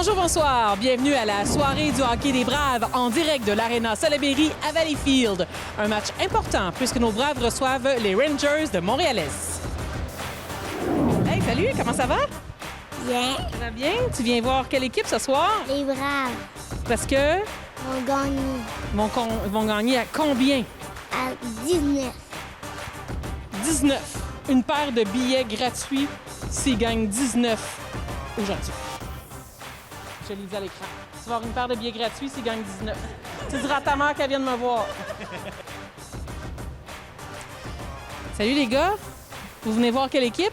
Bonjour, bonsoir. Bienvenue à la soirée du hockey des Braves en direct de l'Arena Salaberry à Valleyfield. Un match important puisque nos Braves reçoivent les Rangers de Montréal-Est. Hey, salut, comment ça va? Bien. Ça va bien? Tu viens voir quelle équipe ce soir? Les Braves Parce que ont gagné ils vont gagner à combien? à 19. 19. Une paire de billets gratuits s'ils gagnent 19 aujourd'hui. Je l'ai dit à l'écran. Tu vas avoir une paire de billets gratuits s'ils gagnent 19. Tu diras à ta mère qu'elle vienne me voir. Salut les gars. Vous venez voir quelle équipe?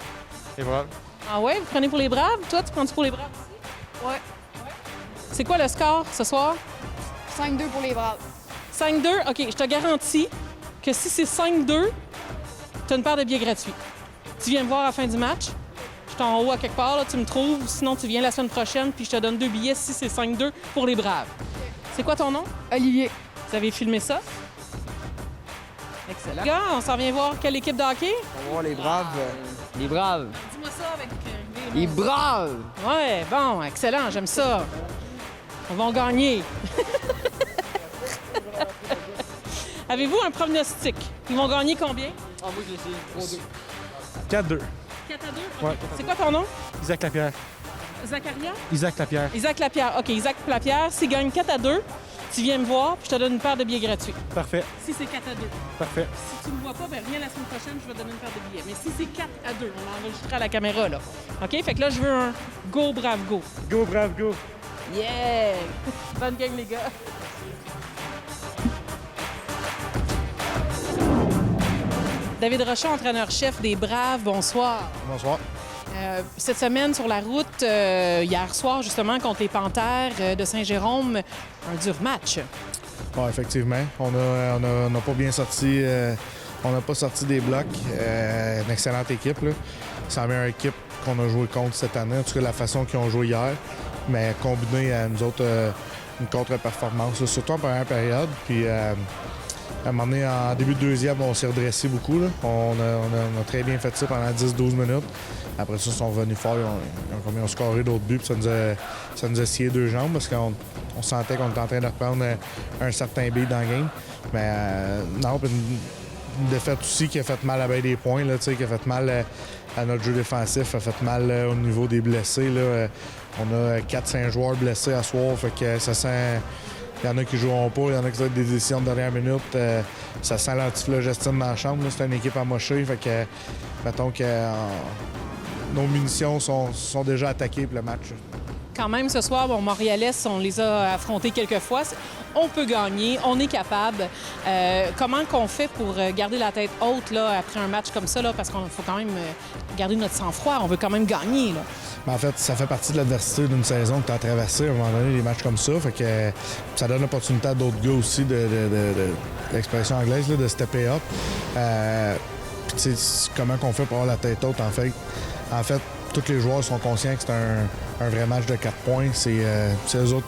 Les Braves. Ah ouais? Vous prenez pour les Braves? Toi, tu prends-tu pour les Braves aussi? Ouais. C'est quoi le score ce soir? 5-2 pour les Braves. 5-2? OK, je te garantis que si c'est 5-2, tu as une paire de billets gratuits. Tu viens me voir à la fin du match. Je suis en haut à quelque part, là, tu me trouves. Sinon, tu viens la semaine prochaine, puis je te donne 2 billets si c'est 5-2 pour les Braves. C'est quoi ton nom? Olivier. Vous avez filmé ça? Excellent. Les gars, on s'en vient voir quelle équipe de hockey? On va voir les Braves. Les Braves. Dis-moi ça avec Les Braves! Ouais, bon, excellent, j'aime ça. On va en gagner. Avez-vous un pronostic? Ils vont gagner combien? Ah, moi, je l'ai 4-2. 4 à 2? Ouais. C'est quoi ton nom? Isaac Lapierre. Zacharia? Isaac Lapierre. Isaac Lapierre. OK, Isaac Lapierre, s'il gagne 4 à 2, tu viens me voir, puis je te donne une paire de billets gratuits. Parfait. Si c'est 4 à 2. Parfait. Si tu ne me vois pas, ben reviens la semaine prochaine, je vais te donner une paire de billets. Mais si c'est 4 à 2, on l'enregistrera à la caméra, là. OK? Fait que là, je veux un go, brave, go. Go, Brave, go. Yeah! Bonne gang, les gars. David Rochon, entraîneur-chef des Braves, bonsoir. Bonsoir. Cette semaine, sur la route, hier soir, justement, contre les Panthères de Saint-Jérôme, un dur match. Oui, effectivement. On n'a pas bien sorti. On n'a pas sorti des blocs. Une excellente équipe. Là. C'est la meilleure équipe qu'on a joué contre cette année. En tout cas, la façon qu'ils ont joué hier. Mais combiné à nous autres, une contre-performance. Là, surtout en première période. Puis, à un moment donné, en début de deuxième, on s'est redressé beaucoup. Là. On a très bien fait ça pendant 10-12 minutes. Après ça, ils sont revenus fort. Ils ont scoré d'autres buts. Puis ça nous a scié deux jambes parce qu'on sentait qu'on était en train de reprendre un certain beat dans le game. Mais non, puis une défaite aussi qui a fait mal à bien des points, là, qui a fait mal à notre jeu défensif, a fait mal au niveau des blessés. Là. On a 4-5 joueurs blessés à soir. Fait que ça sent. Il y en a qui ne joueront pas, il y en a qui ont des décisions de dernière minute. Ça sent l'antiflogestine dans la chambre. Là. C'est une équipe amochée. Fait que, mettons que nos munitions sont déjà attaquées pour le match. Quand même, ce soir, bon, Montréal-Est, on les a affrontés quelques fois. On peut gagner, on est capable. Comment qu'on fait pour garder la tête haute là, après un match comme ça? Là, parce qu'il faut quand même garder notre sang-froid. On veut quand même gagner. Là. Mais en fait, ça fait partie de l'adversité d'une saison que tu as traversée à un moment donné, des matchs comme ça. Fait que ça donne l'opportunité à d'autres gars aussi de l'expression anglaise, là, de stepper up. Puis tu sais, comment qu'on fait pour avoir la tête haute, en fait, tous les joueurs sont conscients que c'est un vrai match de 4 points. C'est eux autres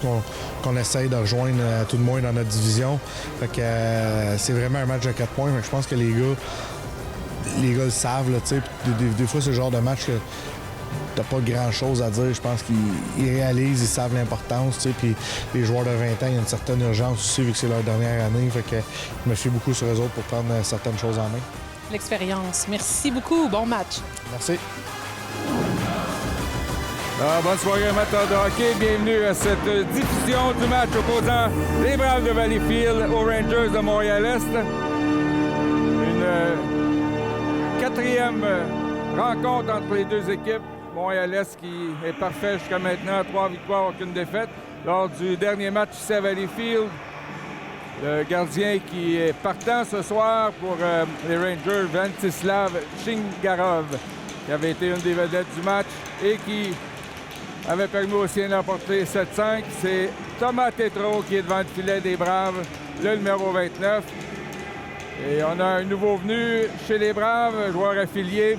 qu'on essaye de rejoindre tout de moins dans notre division. Fait que c'est vraiment un match de 4 points. Fait que je pense que les gars le savent. Là, des fois, c'est le genre de match que t'as pas grand-chose à dire. Je pense qu'ils réalisent, ils savent l'importance. Puis les joueurs de 20 ans, il y a une certaine urgence aussi vu que c'est leur dernière année. Fait que je me fie beaucoup sur eux autres pour prendre certaines choses en main. L'expérience. Merci beaucoup. Bon match. Merci. Bonne soirée, amateurs de hockey. Bienvenue à cette diffusion du match opposant les Braves de Valleyfield aux Rangers de Montréal-Est. Une quatrième rencontre entre les deux équipes. Montréal-Est qui est parfait jusqu'à maintenant, 3 victoires, aucune défaite. Lors du dernier match ici à Valleyfield, le gardien qui est partant ce soir pour les Rangers, Ventsislav Shingarov, qui avait été une des vedettes du match et qui avait permis aux siens d'emporter 7-5. C'est Thomas Tétrault qui est devant le filet des Braves, le numéro 29. Et on a un nouveau venu chez les Braves, un joueur affilié.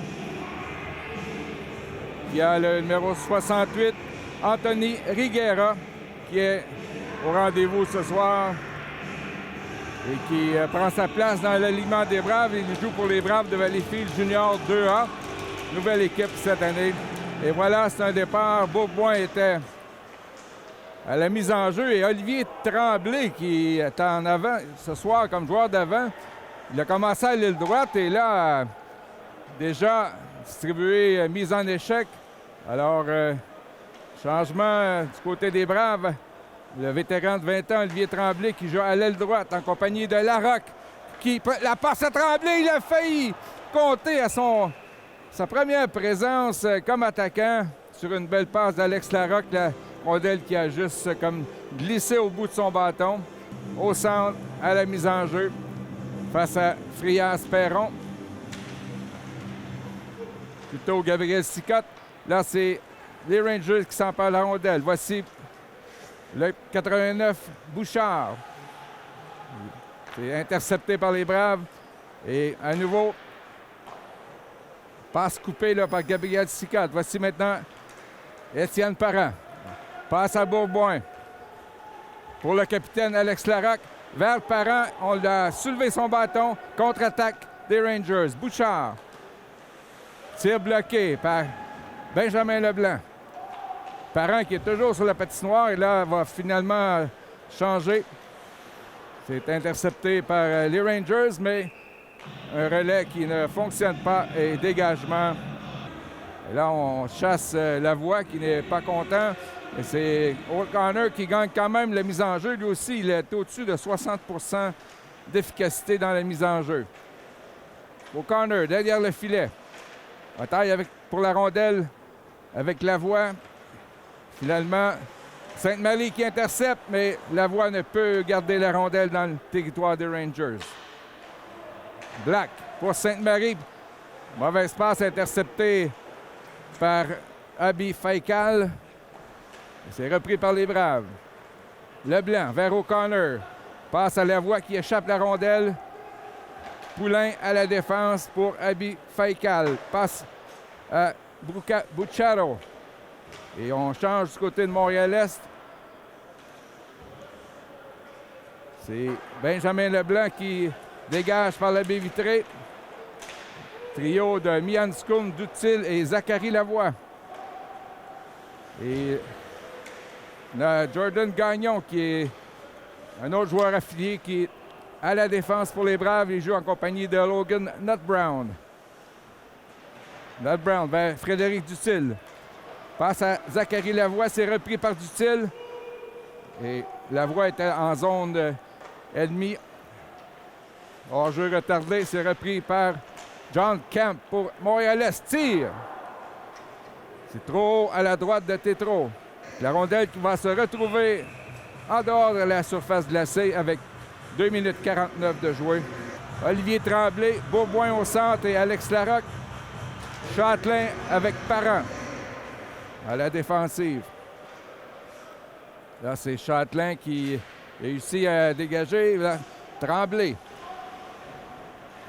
Il y a le numéro 68, Anthony Riguera, qui est au rendez-vous ce soir et qui prend sa place dans l'alignement des Braves. Il joue pour les Braves de Valleyfield Junior 2A, nouvelle équipe cette année. Et voilà, c'est un départ. Beaubois était à la mise en jeu. Et Olivier Tremblay, qui est en avant ce soir comme joueur d'avant, il a commencé à l'aile droite et là, déjà distribué, mise en échec. Alors, changement du côté des Braves. Le vétéran de 20 ans, Olivier Tremblay, qui joue à l'aile droite en compagnie de Larocque, qui la passe à Tremblay. Il a failli compter à sa première présence comme attaquant sur une belle passe d'Alex Larocque. La rondelle qui a juste comme glissé au bout de son bâton. Au centre, à la mise en jeu, face à Frias-Perron. Plutôt Gabriel Sicotte. Là, c'est les Rangers qui s'emparent de la rondelle. Voici le 89, Bouchard. C'est intercepté par les Braves. Et à nouveau, passe coupée là, par Gabriel Sicotte. Voici maintenant Étienne Parent. Passe à Bourboin. Pour le capitaine Alex Larocque. Vers Parent, on l'a soulevé son bâton. Contre-attaque des Rangers. Bouchard. Tir bloqué par Benjamin Leblanc. Parent qui est toujours sur la patinoire et là va finalement changer. C'est intercepté par les Rangers, mais un relais qui ne fonctionne pas et dégagement. Et là, on chasse Lavoie qui n'est pas content. Et c'est O'Connor qui gagne quand même la mise en jeu. Lui aussi, il est au-dessus de 60 % d'efficacité dans la mise en jeu. O'Connor derrière le filet. Bataille pour la rondelle avec Lavoie. Finalement, Sainte-Marie qui intercepte, mais Lavoie ne peut garder la rondelle dans le territoire des Rangers. Black pour Sainte-Marie. Mauvaise passe interceptée par Abby Faikal. C'est repris par les Braves. Leblanc vers O'Connor. Passe à Lavoie qui échappe la rondelle. Poulain à la défense pour Abby Faikal. Passe à Bucharo. Et on change du côté de Montréal-Est. C'est Benjamin Leblanc qui dégage par la baie vitrée. Trio de Mian Skoun, Dutil et Zachary Lavoie. Et on a Jordan Gagnon qui est un autre joueur affilié qui est à la défense pour les Braves. Il joue en compagnie de Logan Nut-Brown. Nut-Brown vers Frédéric Dutil. Passe à Zachary Lavoie, c'est repris par Dutil. Et Lavoie était en zone ennemie. Hors-jeu retardé, c'est repris par John Camp pour Montréal-Est. Tire! C'est trop haut à la droite de Tétro. La rondelle qui va se retrouver en dehors de la surface glacée avec 2 minutes 49 de jouer. Olivier Tremblay, Bourboin au centre et Alex Larocque. Châtelain avec Parent à la défensive. Là, c'est Châtelain qui réussit à dégager. Là, Tremblay.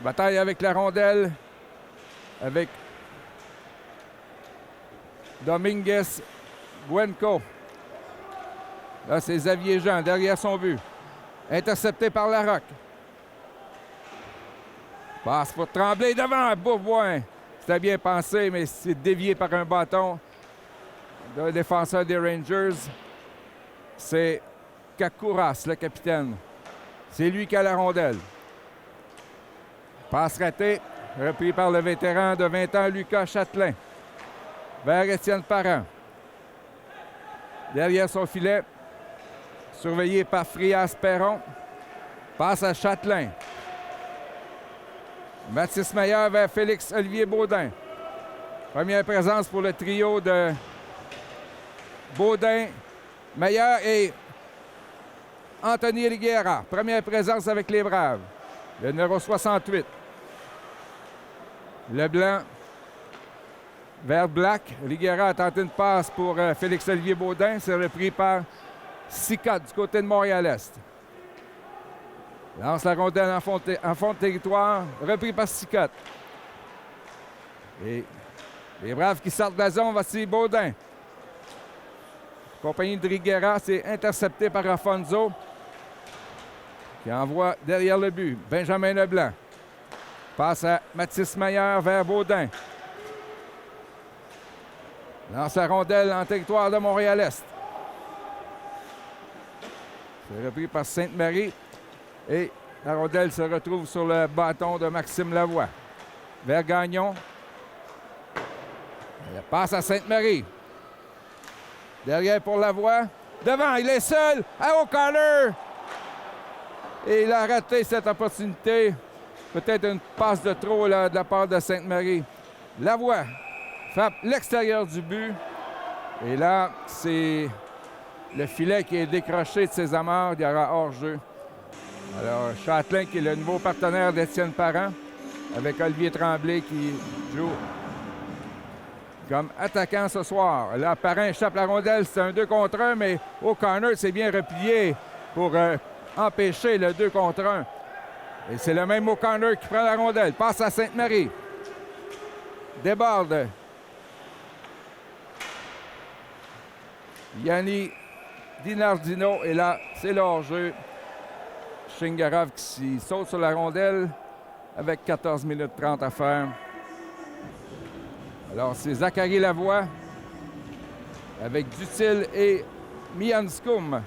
Bataille avec la rondelle. Avec Dominguez Guenco. Là, c'est Xavier Jean derrière son but. Intercepté par Larocque. Passe pour Tremblay devant Bourboin. C'était bien pensé, mais c'est dévié par un bâton d'un défenseur des Rangers. C'est Kakouras, le capitaine. C'est lui qui a la rondelle. Passe ratée, repris par le vétéran de 20 ans, Lucas Châtelain. Vers Étienne Parent. Derrière son filet, surveillé par Frias-Perron. Passe à Châtelain. Mathis Meyer vers Félix-Olivier Baudin. Première présence pour le trio de Baudin, Meyer et Anthony Riguera. Première présence avec les Braves. Le numéro 68. Leblanc vers Black. Riguera a tenté une passe pour Félix-Olivier Baudin. C'est repris par Sicotte du côté de Montréal-Est. Lance la rondelle en fond de territoire. Repris par Sicotte. Et les Braves qui sortent de la zone, voici Baudin. Compagnie de Riguera, c'est intercepté par Afonso, qui envoie derrière le but. Benjamin Leblanc. Passe à Mathis Meyer vers Baudin. Lance la rondelle en territoire de Montréal-Est. C'est repris par Sainte-Marie. Et la rondelle se retrouve sur le bâton de Maxime Lavoie. Vers Gagnon. Elle passe à Sainte-Marie. Derrière pour Lavoie. Devant, il est seul. À O'Connor. Et il a raté cette opportunité. Peut-être une passe de trop là, de la part de Sainte-Marie. Lavoie frappe l'extérieur du but. Et là, c'est le filet qui est décroché de ses amarres. Il y aura hors-jeu. Alors, Châtelain, qui est le nouveau partenaire d'Étienne Parent, avec Olivier Tremblay qui joue comme attaquant ce soir. Là, Parent échappe la rondelle. C'est un 2 contre 1, mais O'Connor s'est bien replié pour empêcher le 2 contre 1. Et c'est le même O'Connor qui prend la rondelle. Passe à Sainte-Marie. Déborde. Yanni Dinardino. Et là, c'est le hors-jeu. Shingarov qui saute sur la rondelle avec 14 minutes 30 à faire. Alors, c'est Zachary Lavoie avec Dutil et Mianscoum.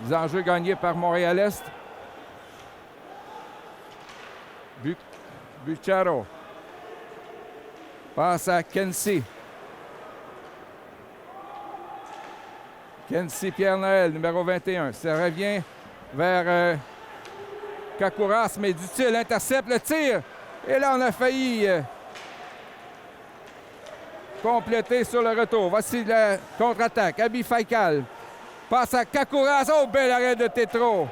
Les enjeux gagnés par Montréal-Est. Bucharo. Passe à Kensi. Kensi Pierre-Noël, numéro 21. Ça revient vers Kakouras, mais Dutil intercepte le tir. Et là, on a failli compléter sur le retour. Voici la contre-attaque. Abi Faikal passe à Kakouras. Oh, bel arrêt de Tétro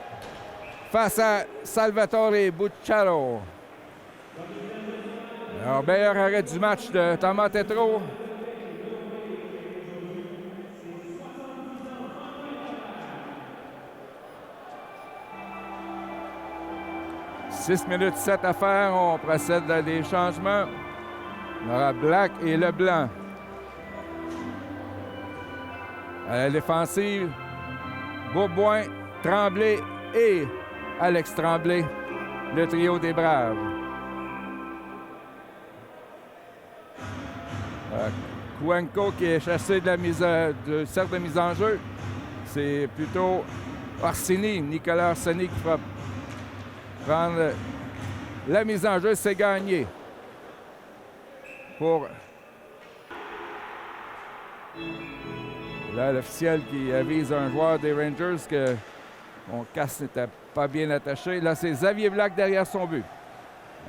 face à Salvatore Bucharo. Alors, meilleur arrêt du match de Thomas Tétro. « 6 minutes 7 à faire. On procède à des changements. On aura Black et Leblanc. À la défensive, Beauboin, Tremblay et Alex Tremblay, le trio des Braves. Kouenko qui est chassé de de cercle de mise en jeu. C'est plutôt Orsini, Nicolas Orsini qui va prendre la mise en jeu. C'est gagné pour là l'officiel qui avise un joueur des Rangers que mon casque n'était pas bien attaché. Là, c'est Xavier Black derrière son but.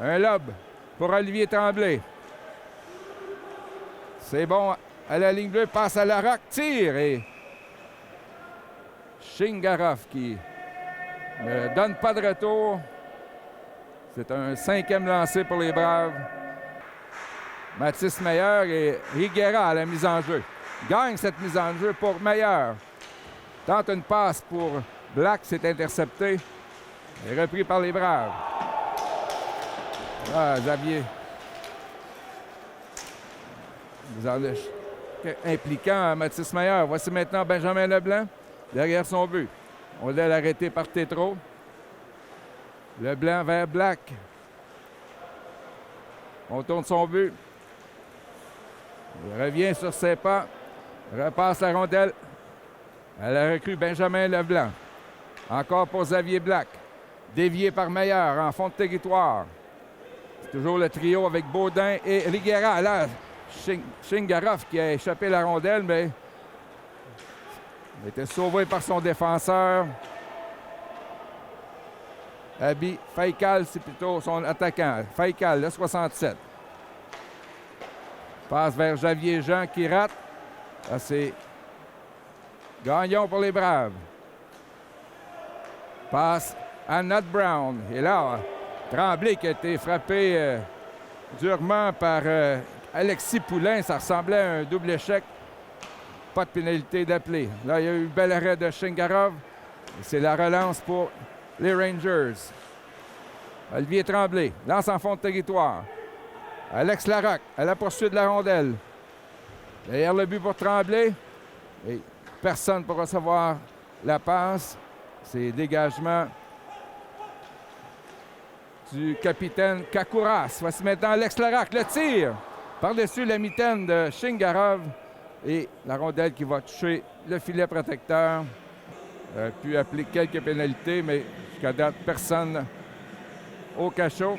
Un lob pour Olivier Tremblay. C'est bon à la ligne bleue, passe à Larocque, tire et Shingarov qui ne donne pas de retour. C'est un 5e lancé pour les Braves. Mathis Meyer et Higuera à la mise en jeu. Gagne cette mise en jeu pour Meyer. Tente une passe pour Black, c'est intercepté. Et repris par les Braves. Ah, Xavier. Impliquant Mathis Meyer. Voici maintenant Benjamin Leblanc derrière son but. On l'a arrêté par Tétro. Leblanc vers Black. On tourne son but. Il revient sur ses pas. Repasse la rondelle. Elle a recru Benjamin Leblanc. Encore pour Xavier Black. Dévié par Meyer en fond de territoire. C'est toujours le trio avec Baudin et Riguera. Là, Shingarov qui a échappé la rondelle, mais il était sauvé par son défenseur. Abi Faikal, c'est plutôt son attaquant. Faikal, le 67. Passe vers Javier Jean qui rate. Là, c'est Gagnon pour les Braves. Passe à Nat Brown. Et là, Tremblay qui a été frappé durement par Alexis Poulain. Ça ressemblait à un double échec. Pas de pénalité d'appeler. Là, il y a eu un bel arrêt de Shingarov. C'est la relance pour les Rangers. Olivier Tremblay lance en fond de territoire. Alex Larocque à la poursuite de la rondelle. Derrière le but pour Tremblay. Et personne pour recevoir la passe. C'est dégagement du capitaine Kakouras. Voici maintenant Alex Larocque. Le tir par-dessus la mitaine de Shingarov. Et la rondelle qui va toucher le filet protecteur. a pu appliquer quelques pénalités, mais jusqu'à date, personne au cachot.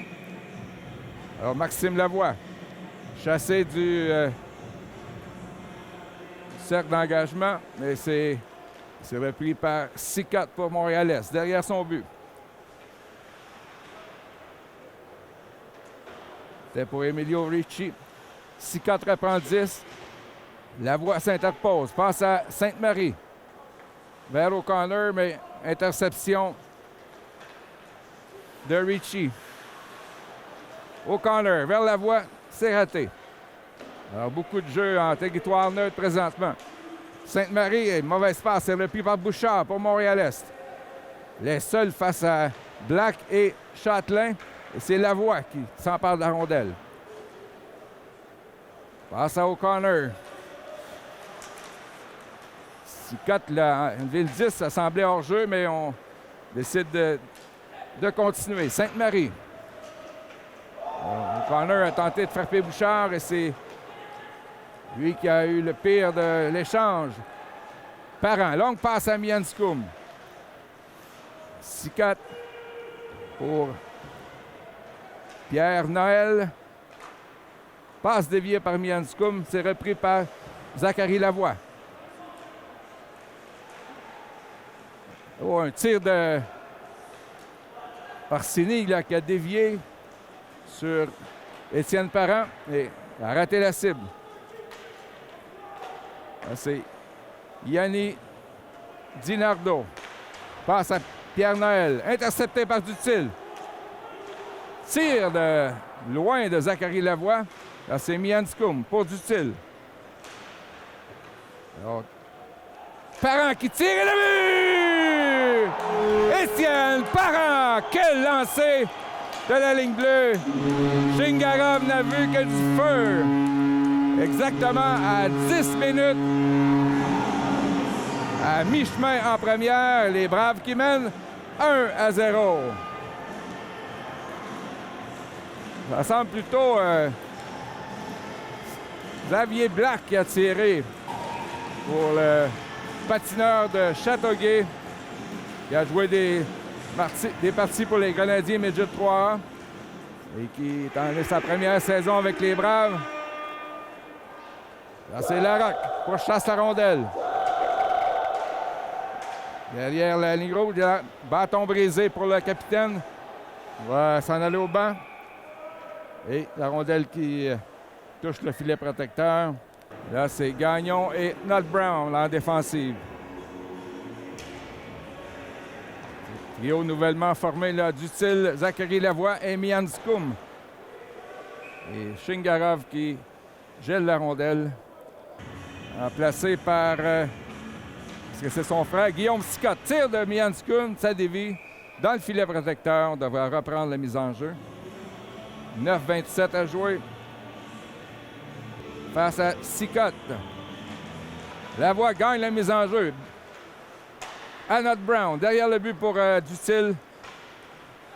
Alors, Maxime Lavoie, chassé du cercle d'engagement, mais c'est repris par Cicotte pour Montréal-Est, derrière son but. C'était pour Emilio Ricci. Cicotte reprend 10. Lavoie s'interpose, passe à Sainte-Marie. Vers O'Connor, mais interception de Ricci. O'Connor vers Lavoie, c'est raté. Alors, beaucoup de jeux en territoire neutre présentement. Sainte-Marie, mauvaise passe, c'est repris par Bouchard pour Montréal-Est. Les seuls face à Black et Châtelain, et c'est Lavoie qui s'empare de la rondelle. Passe à O'Connor. Cicotte, la ville 10, ça semblait hors-jeu, mais on décide de continuer. Sainte-Marie. O'Connor a tenté de frapper Bouchard et c'est lui qui a eu le pire de l'échange. Parent, longue passe à Mianscoum. Cicotte pour Pierre-Noël. Passe déviée par Mianscoum, c'est repris par Zachary Lavoie. Oh, un tir de Orsini là, qui a dévié sur Étienne Parent et a raté la cible. Là, c'est Yanni Dinardo. Passe à Pierre-Noël. Intercepté par Dutil. Tir de loin de Zachary Lavoie. Là, c'est Mianscoum pour Dutil. Alors, Parent qui tire et le but! Étienne Parent! Quel lancer de la ligne bleue! Shingarov n'a vu que du feu! Exactement à 10 minutes. À mi-chemin en première, les Braves qui mènent 1-0. Ça semble plutôt Xavier Black qui a tiré pour le patineur de Châteauguay, qui a joué des parties pour les Grenadiers Midget 3A et qui est en sa première saison avec les Braves. Là, c'est Larocque pour chasse la rondelle. Derrière la ligne rouge, bâton brisé pour le capitaine. Il va s'en aller au banc. Et la rondelle qui touche le filet protecteur. Là, c'est Gagnon et Not Brown en défensive. Trio nouvellement formé là, Dutil, Zachary Lavoie et Mianscoum. Et Shingarov qui gèle la rondelle. Placé par... est-ce que c'est son frère? Guillaume Cicotte. Tire de Mianscoum, ça dévie dans le filet protecteur. On devrait reprendre la mise en jeu. 9-27 à jouer. Face à Cicotte. Lavoie gagne la mise en jeu. Not Brown, derrière le but pour Dutil.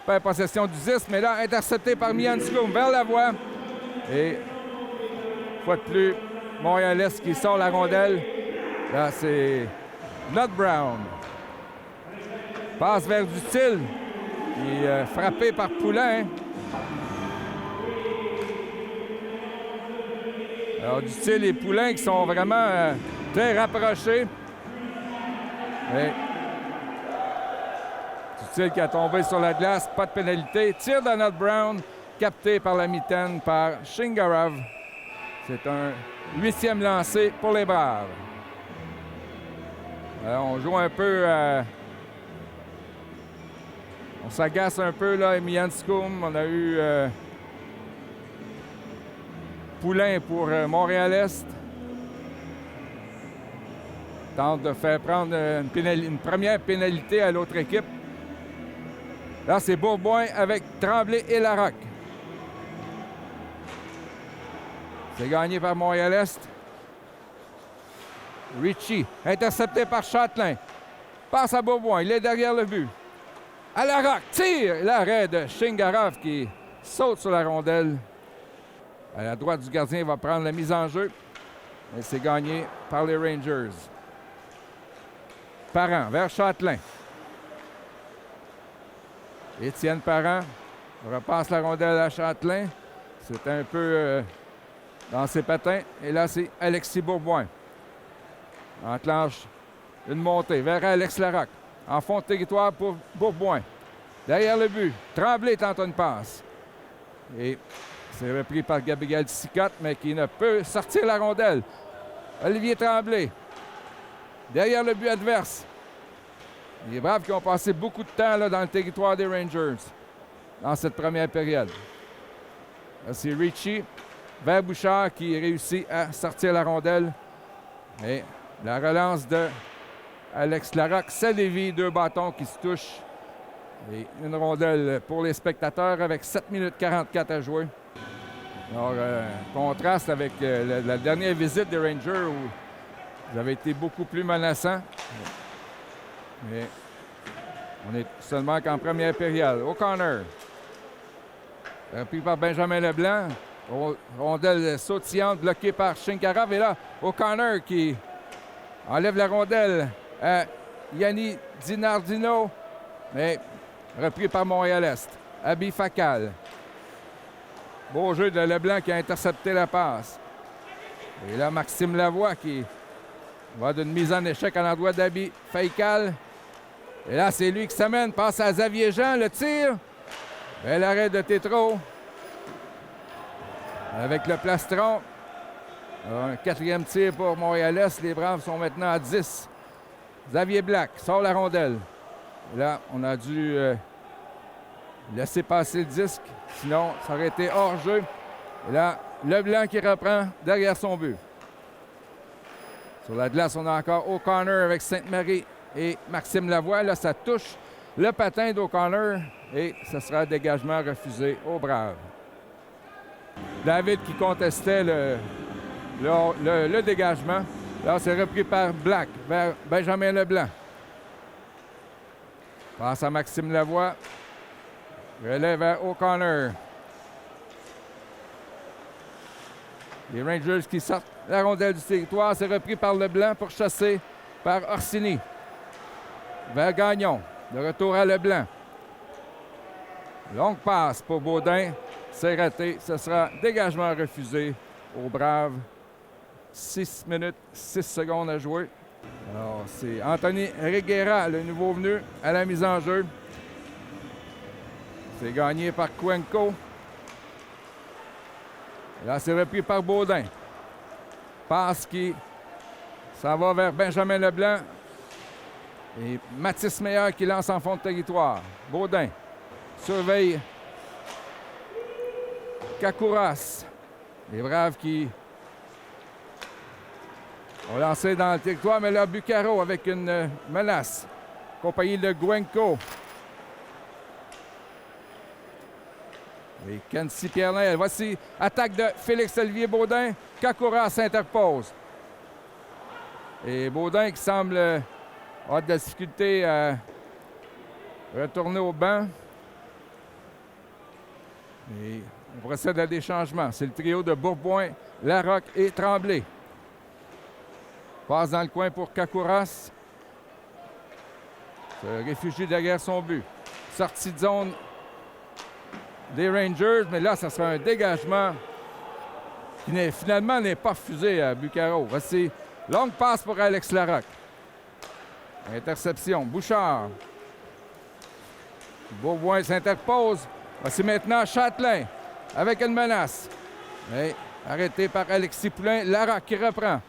Perd possession du 10, mais là, intercepté par Mianscoum vers Lavoie. Et, fois de plus, Montréal-Est qui sort la rondelle. Là, c'est Not Brown. Passe vers Dutil, qui est frappé par Poulain. Alors, Dutil et Poulain qui sont vraiment très rapprochés. Et Dutil qui a tombé sur la glace, pas de pénalité. Tir de Not Brown, capté par la mitaine par Shingarov. C'est un 8e lancé pour les Braves. Alors, on joue un peu... on s'agace un peu, là, Mianscoum. On a eu... Poulain pour Montréal-Est. Tente de faire prendre une première pénalité à l'autre équipe. Là, c'est Bourboin avec Tremblay et Larocque. C'est gagné par Montréal-Est. Ricci, intercepté par Châtelain. Passe à Bourboin, il est derrière le but. À Larocque, tire! L'arrêt de Shingarov qui saute sur la rondelle. À la droite du gardien, il va prendre la mise en jeu. Et c'est gagné par les Rangers. Parent vers Châtelain. Étienne Parent repasse la rondelle à Châtelain. C'est un peu dans ses patins. Et là, c'est Alexis Bourboin. Enclenche une montée vers Alex Larocque. En fond de territoire pour Bourboin. Derrière le but, Tremblay tente une passe. Et c'est repris par Gabriel Sicotte, mais qui ne peut sortir la rondelle. Olivier Tremblay. Derrière le but adverse. Les Braves qui ont passé beaucoup de temps là, dans le territoire des Rangers dans cette première période. Là, c'est Ritchie vers Bouchard qui réussit à sortir la rondelle. Et la relance de Alex Larocque, ça dévie, 2 bâtons qui se touchent. Et une rondelle pour les spectateurs avec 7 minutes 44 à jouer. Alors, contraste avec la dernière visite des Rangers où ils avaient été beaucoup plus menaçants. Mais on est seulement qu'en première période. O'Connor. Repris par Benjamin Leblanc. Rondelle sautillante bloquée par Shinkarov. Et là, O'Connor qui enlève la rondelle à Yanni Dinardino. Mais repris par Montréal-Est. Abby Facal. Beau jeu de Leblanc qui a intercepté la passe. Et là, Maxime Lavoie qui va d'une mise en échec à l'endroit d'Abby Facal. Et là, c'est lui qui s'amène, passe à Xavier Jean, le tir. Bel arrêt de Tétro. Avec le plastron. Alors, un 4e tir pour Montréal-Est. Les Braves sont maintenant à 10. Xavier Black sort la rondelle. Et là, on a dû laisser passer le disque. Sinon, ça aurait été hors-jeu. Et là, Leblanc qui reprend derrière son but. Sur la glace, on a encore O'Connor avec Sainte-Marie et Maxime Lavoie. Là, ça touche le patin d'O'Connor et ce sera dégagement refusé aux Braves. David qui contestait le dégagement. Là, c'est repris par Black vers Benjamin Leblanc. Passe à Maxime Lavoie. Relais vers O'Connor. Les Rangers qui sortent la rondelle du territoire. C'est repris par Leblanc pour chasser par Orsini. Vers Gagnon. De retour à Leblanc. Longue passe pour Baudin. C'est raté. Ce sera dégagement refusé aux Braves. 6 minutes, 6 secondes à jouer. Alors, c'est Anthony Reguera, le nouveau venu, à la mise en jeu. C'est gagné par Cuenco. Là, c'est repris par Baudin. Passe qui s'en va vers Benjamin Leblanc. Et Mathis Meilleur qui lance en fond de territoire. Baudin surveille Kakouras. Les Braves qui ont lancé dans le territoire, mais là, Bucaro avec une menace. Accompagné de Guenco. Et Kenzie Pierlin. Voici attaque de Félix-Olivier Baudin. Kakouras s'interpose. Et Baudin qui semble avoir de la difficulté à retourner au banc. Et on procède à des changements. C'est le trio de Bourboin, Larocque et Tremblay. Passe dans le coin pour Kakouras. Se réfugie derrière son but. Sortie de zone des Rangers, mais là, ça sera un dégagement qui finalement n'est pas refusé à Bucaro. Voici longue passe pour Alex Larocque. Interception. Bouchard. Bourboin s'interpose. Voici maintenant Châtelain avec une menace. Mais arrêté par Alexis Poulain. Larocque qui reprend.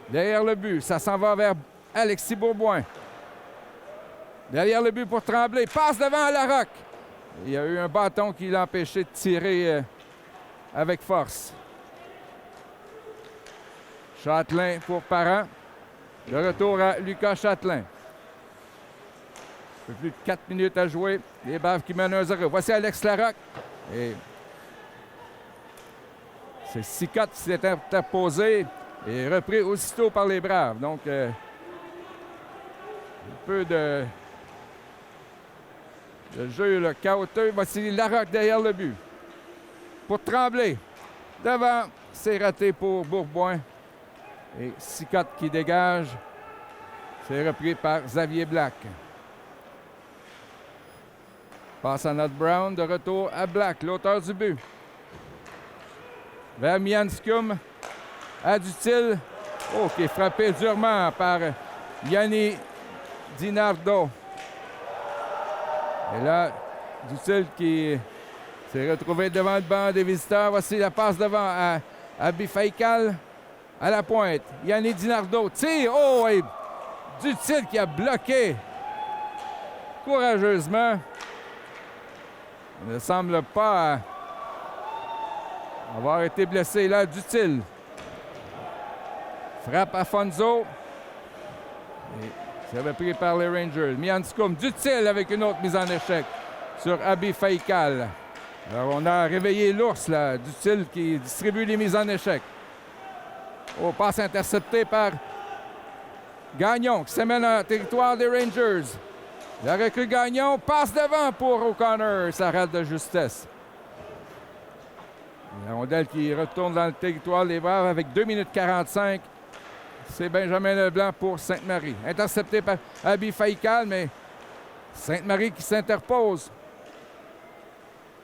Derrière le but, ça s'en va vers Alexis Bourboin. Derrière le but pour Tremblay. Passe devant Larocque. Il y a eu un bâton qui l'a empêché de tirer avec force. Châtelain pour Parent. Le retour à Lucas Châtelain. Un peu plus de 4 minutes à jouer. Les Braves qui mènent 1-0. Voici Alex Larocque. Et c'est Sicotte qui s'est interposé et repris aussitôt par les Braves. Donc, un peu de jeu là, chaotique. Voici Larocque derrière le but. Pour Tremblay. Devant, c'est raté pour Bourboin. Et Sicotte qui dégage. C'est repris par Xavier Black. Passe à Nat Brown, de retour à Black, l'auteur du but. Vers Mianscum, à Dutil. Oh, qui est frappé durement par Yanni Dinardo. Et là, Dutil qui s'est retrouvé devant le banc des visiteurs. Voici la passe devant à Bifaikal. À la pointe, Yanni Dinardo tire. Oh, et Dutil qui a bloqué courageusement. Il ne semble pas avoir été blessé là, Dutil. Frappe à Fonzo. Et c'est repris par les Rangers. Mianscum, Dutil avec une autre mise en échec sur Abi Faikal. Alors on a réveillé l'ours là, Dutil qui distribue les mises en échec. Oh, passe interceptée par Gagnon qui s'amène en territoire des Rangers. La recrue Gagnon passe devant pour O'Connor. Ça rate de justesse. La rondelle qui retourne dans le territoire des Braves avec 2 minutes 45. C'est Benjamin Leblanc pour Sainte-Marie. Intercepté par Abi Faikal, mais Sainte-Marie qui s'interpose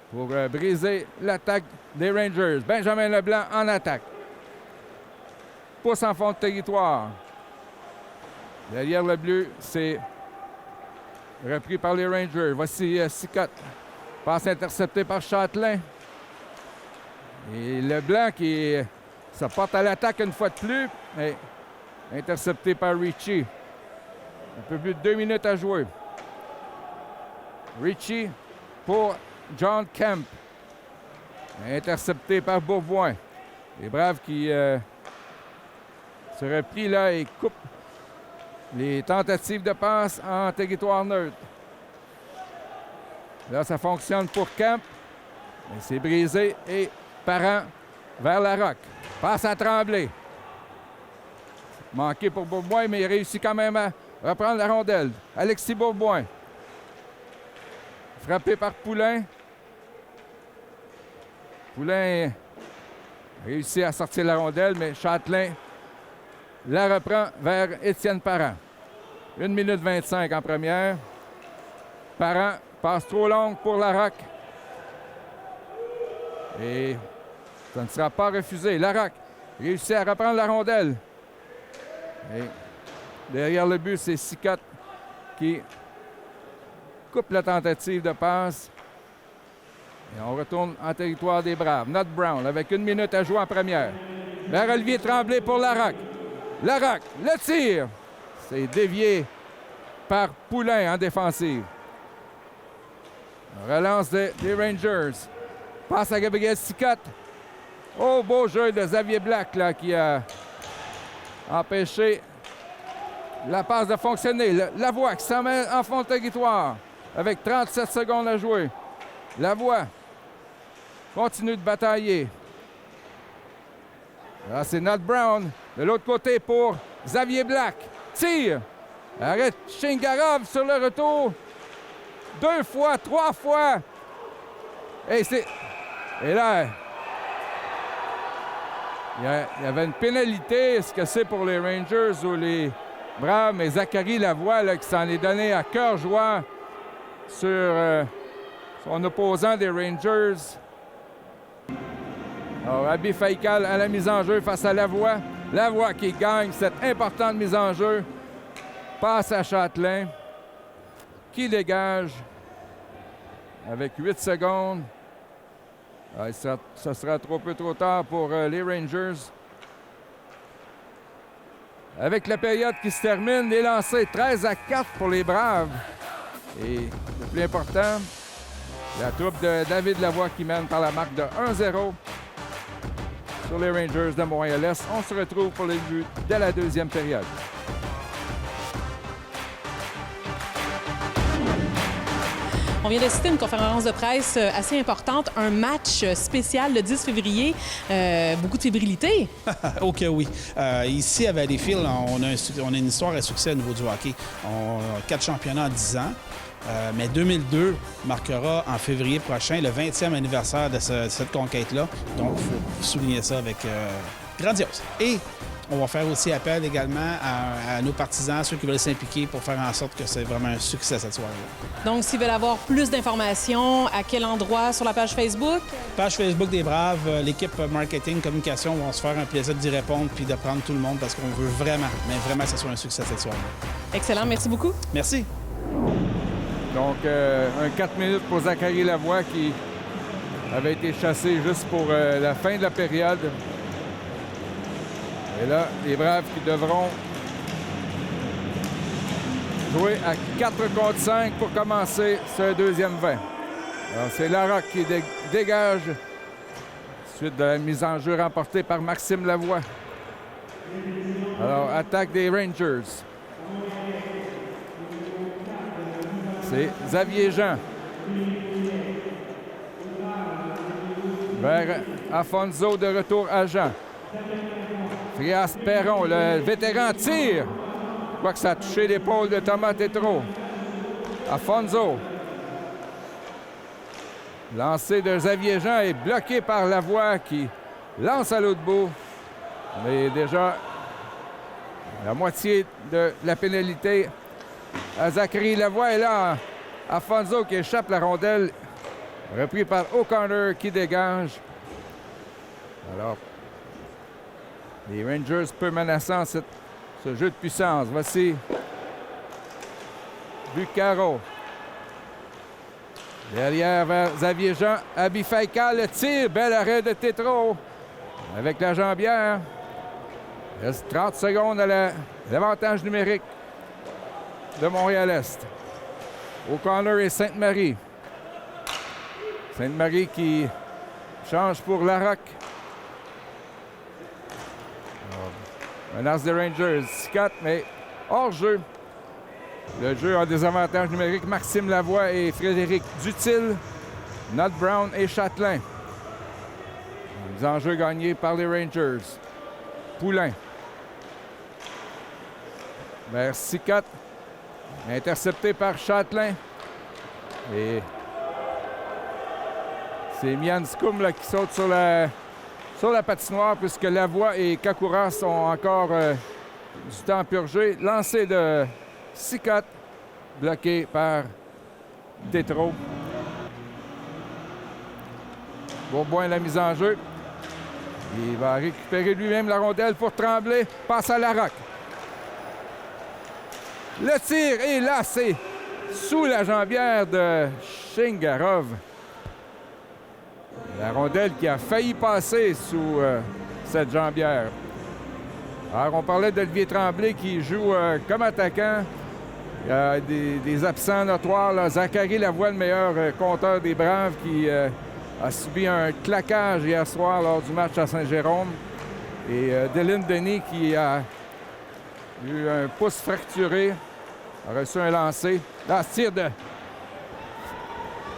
pour briser l'attaque des Rangers. Benjamin Leblanc en attaque. Pousse en fond de territoire. Derrière le bleu, c'est repris par les Rangers. Voici Sicotte. Passe interceptée par Châtelain. Et Leblanc qui se porte à l'attaque une fois de plus. Mais intercepté par Ricci. Un peu plus de 2 minutes à jouer. Ricci pour John Kemp. Intercepté par Bourboin. Les Braves qui se replient là et coupent les tentatives de passe en territoire neutre. Là, ça fonctionne pour Kemp. Mais c'est brisé et Parent vers la Roque. Passe à Tremblay. Manqué pour Bourboin, mais il réussit quand même à reprendre la rondelle. Alexis Bourboin. Frappé par Poulain. Poulain réussit à sortir la rondelle, mais Châtelain la reprend vers Étienne Parent. 1 minute 25 en première. Parent passe trop longue pour Larocque. Et ça ne sera pas refusé. Larocque réussit à reprendre la rondelle. Et derrière le but, c'est Sicotte qui coupe la tentative de passe. Et on retourne en territoire des Braves. Nat Brown avec 1 minute à jouer en première. Vers Olivier Tremblay pour Larocque. Larocque, le tir. C'est dévié par Poulain en défensive. Relance des Rangers. Passe à Gabriel Sicotte. Oh, beau jeu de Xavier Black là, qui a empêché la passe de fonctionner. Lavoie qui s'en met en fond de territoire avec 37 secondes à jouer. Lavoie continue de batailler. Là, c'est Nat Brown de l'autre côté pour Xavier Black. Tire. Arrête Shingarov sur le retour. 2 fois, 3 fois. Et là, il y avait une pénalité. Est-ce que c'est pour les Rangers ou les Braves? Mais Zachary Lavoie là, qui s'en est donné à cœur joie sur son opposant des Rangers. Alors, Abi Faikal à la mise en jeu face à Lavoie. Lavoie qui gagne cette importante mise en jeu. Passe à Châtelain qui dégage avec 8 secondes. Ce sera trop peu trop tard pour les Rangers. Avec la période qui se termine, les lancers 13-4 pour les Braves. Et le plus important, la troupe de David Lavoie qui mène par la marque de 1-0 sur les Rangers de Montréal-Est. On se retrouve pour les buts de la deuxième période. On vient d'assister à une conférence de presse assez importante, un match spécial le 10 février. Beaucoup de fébrilité. OK, oui. Ici, à Valleyfield, on a une histoire à succès au niveau du hockey. On a 4 championnats en 10 ans. Mais 2002 marquera en février prochain le 20e anniversaire de cette conquête-là. Donc, il faut souligner ça avec grandiose. Et On va faire aussi appel également à nos partisans, ceux qui veulent s'impliquer pour faire en sorte que c'est vraiment un succès cette soirée-là. Donc, s'ils veulent avoir plus d'informations, à quel endroit sur la page Facebook? Page Facebook des Braves, l'équipe marketing, communication vont se faire un plaisir d'y répondre puis de prendre tout le monde parce qu'on veut vraiment, mais vraiment que ce soit un succès cette soirée. Excellent, merci beaucoup. Merci. Donc, un 4 minutes pour Zachary Lavoie qui avait été chassé juste pour la fin de la période. Et là, les Braves qui devront jouer à 4 contre 5 pour commencer ce deuxième 20. Alors, c'est Larocque qui dégage suite de la mise en jeu remportée par Maxime Lavoie. Alors, attaque des Rangers. C'est Xavier Jean. Vers Afonso, de retour à Jean. Frias Perron, le vétéran, tire. Je crois que ça a touché l'épaule de Thomas Tétrault. Afonso. Lancé de Xavier Jean est bloqué par Lavoie qui lance à l'autre bout. Mais déjà la moitié de la pénalité à Zachary Lavoie. Et là, Afonso qui échappe la rondelle. Repris par O'Connor qui dégage. Alors, les Rangers peu menaçants ce jeu de puissance. Voici Bucaro. Derrière vers Xavier Jean. Abby Faikal, le tir. Bel arrêt de Tétrault avec la jambière. Il reste 30 secondes à l'avantage numérique de Montréal-Est. O'Connor et Sainte-Marie. Sainte-Marie qui change pour Larocque. Menace des Rangers. 4, mais hors jeu. Le jeu a des avantages numériques. Maxime Lavoie et Frédéric Dutil. Nat Brown et Châtelain. Les enjeux gagnés par les Rangers. Poulain. Vers Sicotte. Intercepté par Châtelain. Et c'est Mian Scoum là, qui saute sur la patinoire puisque Lavoie et Kakouras ont encore du temps purgé. Lancé de Sicotte, bloqué par Tétrault. Bourboin la mise en jeu. Il va récupérer lui-même la rondelle pour Tremblay. Passe à Larocque. Le tir est là, c'est sous la jambière de Shingarov. La rondelle qui a failli passer sous cette jambière. Alors, on parlait d'Olivier Tremblay qui joue comme attaquant. Il y a des absents notoires. Là. Zachary Lavoie, le meilleur compteur des Braves, qui a subi un claquage hier soir lors du match à Saint-Jérôme. Et Dylan Denis qui a eu un pouce fracturé, a reçu un lancer. Là, ce tir de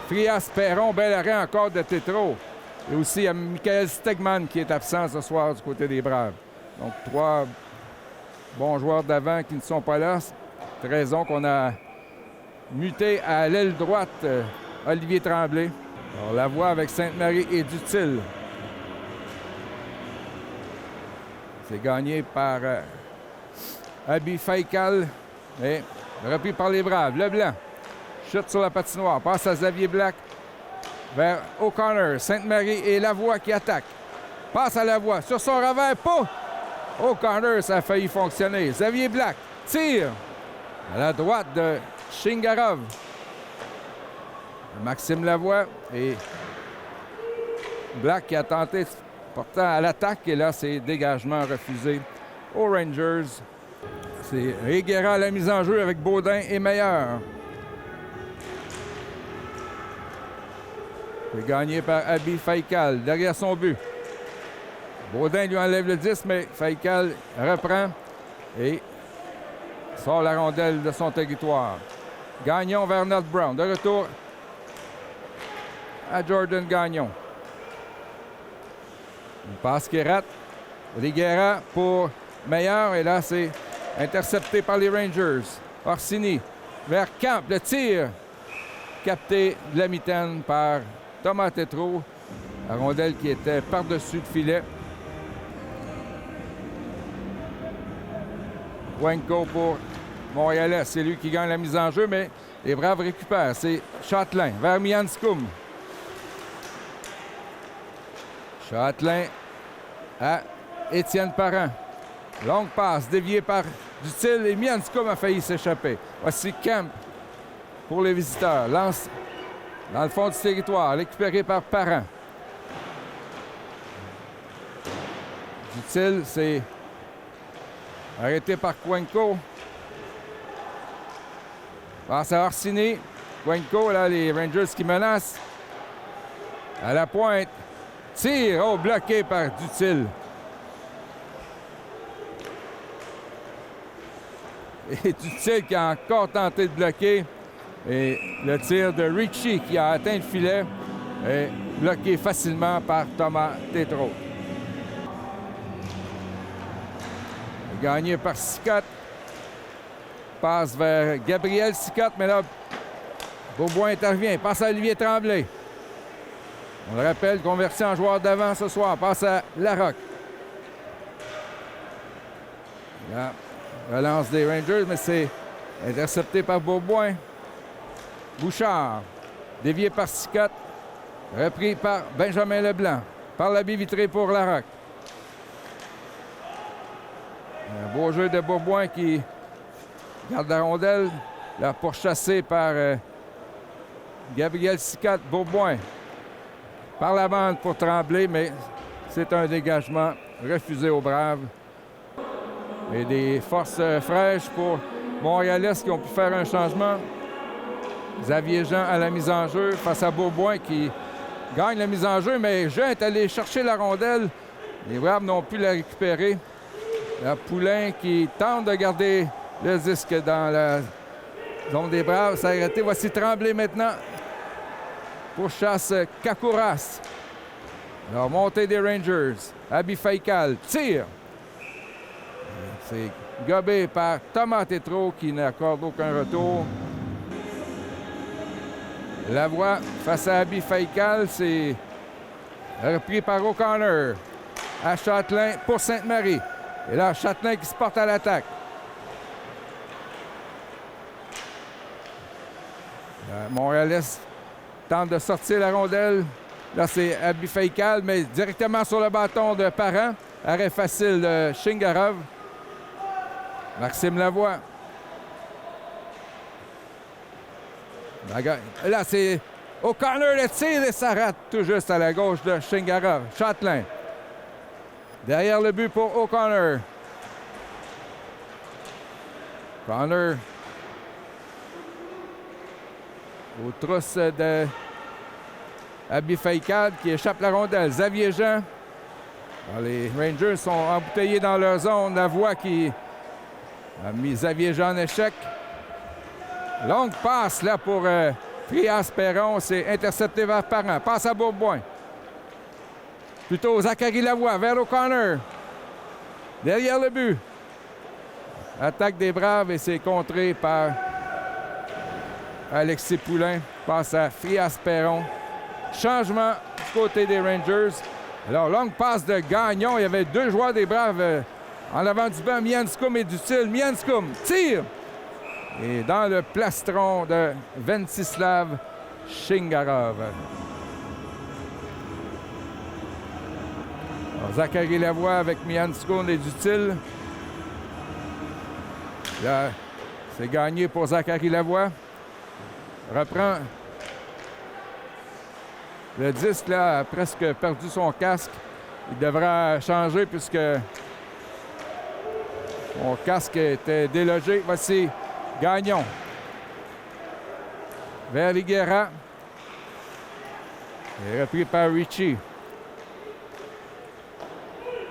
Frias Perron, bel arrêt encore de Tétrault. Et aussi, il y a Michael Stegman qui est absent ce soir du côté des Braves. Donc, 3 bons joueurs d'avant qui ne sont pas là. C'est raison qu'on a muté à l'aile droite Olivier Tremblay. Alors, Lavoie avec Sainte-Marie et Dutil. C'est gagné par Abby Faikal. Et repris par les Braves. Leblanc chute sur la patinoire. Passe à Xavier Black vers O'Connor. Sainte-Marie et Lavoie qui attaquent. Passe à Lavoie. Sur son revers. Pas! O'Connor, ça a failli fonctionner. Xavier Black tire à la droite de Shingarov. Maxime Lavoie et Black qui a tenté pourtant à l'attaque. Et là, c'est dégagement refusé aux Rangers. C'est Higuera à la mise en jeu avec Baudin et Meilleur. C'est gagné par Abby Faikal derrière son but. Baudin lui enlève le 10, mais Faikal reprend et sort la rondelle de son territoire. Gagnon vers Nat Brown. De retour à Jordan Gagnon. Une passe qui rate. Higuera pour Meilleur. Et là, c'est intercepté par les Rangers. Orsini vers Camp. Le tir capté de la mitaine par Thomas Tétrault. La rondelle qui était par-dessus le filet. Wenko pour Montréalais. C'est lui qui gagne la mise en jeu, mais les Braves récupèrent. C'est Châtelain vers Mianscum. Châtelain à Étienne Parent. Longue passe déviée par Dutil et Mianscum a failli s'échapper. Voici Kemp pour les visiteurs. Lance dans le fond du territoire, récupéré par Parent. Dutil, c'est arrêté par Cuenco. Passe à Orsini. Cuenco, là, les Rangers qui menacent. À la pointe. Tire. Oh, bloqué par Dutil. Et Dutil qui a encore tenté de bloquer. Et le tir de Ricci qui a atteint le filet est bloqué facilement par Thomas Tétrault. Gagné par Sicotte. Passe vers Gabriel Sicotte, mais là, Beaubois intervient. Passe à Olivier Tremblay. On le rappelle, converti en joueur d'avant ce soir. Passe à Larocque. La relance des Rangers, mais c'est intercepté par Beaubois. Bouchard, dévié par Sicotte. Repris par Benjamin Leblanc. Par la baie vitrée pour Larocque. Un beau jeu de Beaubois qui garde la rondelle. Là, pourchassé par Gabriel Sicotte. Beaubois par la bande pour Tremblay, mais c'est un dégagement refusé aux Braves. Et des forces fraîches pour Montréalais qui ont pu faire un changement. Xavier Jean à la mise en jeu face à Beaubois qui gagne la mise en jeu, mais Jean est allé chercher la rondelle. Les Braves n'ont pu la récupérer. La Poulain qui tente de garder le disque dans la zone des Braves. Ça a arrêté. Voici Tremblay maintenant. Pour chasse Kakouras. Alors, montée des Rangers. Abby Faikal tire. C'est gobé par Thomas Tétrault qui n'accorde aucun retour. Lavoie face à Abby Faikal, c'est repris par O'Connor. À Châtelain pour Sainte-Marie. Et là, Châtelain qui se porte à l'attaque. Montréalais tente de sortir la rondelle. Là, c'est Abby Faikal, mais directement sur le bâton de Parent. Arrêt facile de Shingarov. Maxime Lavoie. Là, c'est O'Connor le tire et ça rate tout juste à la gauche de Shingarov. Châtelain. Derrière le but pour O'Connor. O'Connor. Aux trousses de Abby Faikal qui échappe la rondelle. Xavier Jean. Alors, les Rangers sont embouteillés dans leur zone. Lavoie qui a mis Xavier Jean en échec. Longue passe là pour Frias-Perron. C'est intercepté vers Parent. Passe à Beaubois. Plutôt Zachary Lavoie vers O'Connor. Derrière le but. Attaque des Braves et c'est contré par Alexis Poulain. Passe à Frias-Perron. Changement du côté des Rangers. Alors, longue passe de Gagnon. Il y avait deux joueurs des Braves en avant du banc. Mianscum et Dutil. Mianscum tire. Et dans le plastron de Ventislav Shingarov. Alors, Zachary Lavoie avec Mianscum et Dutil. Là, c'est gagné pour Zachary Lavoie. Reprend le disque, là, a presque perdu son casque. Il devra changer puisque son casque était délogé. Voici Gagnon. Vers Liguera. Et repris par Ricci.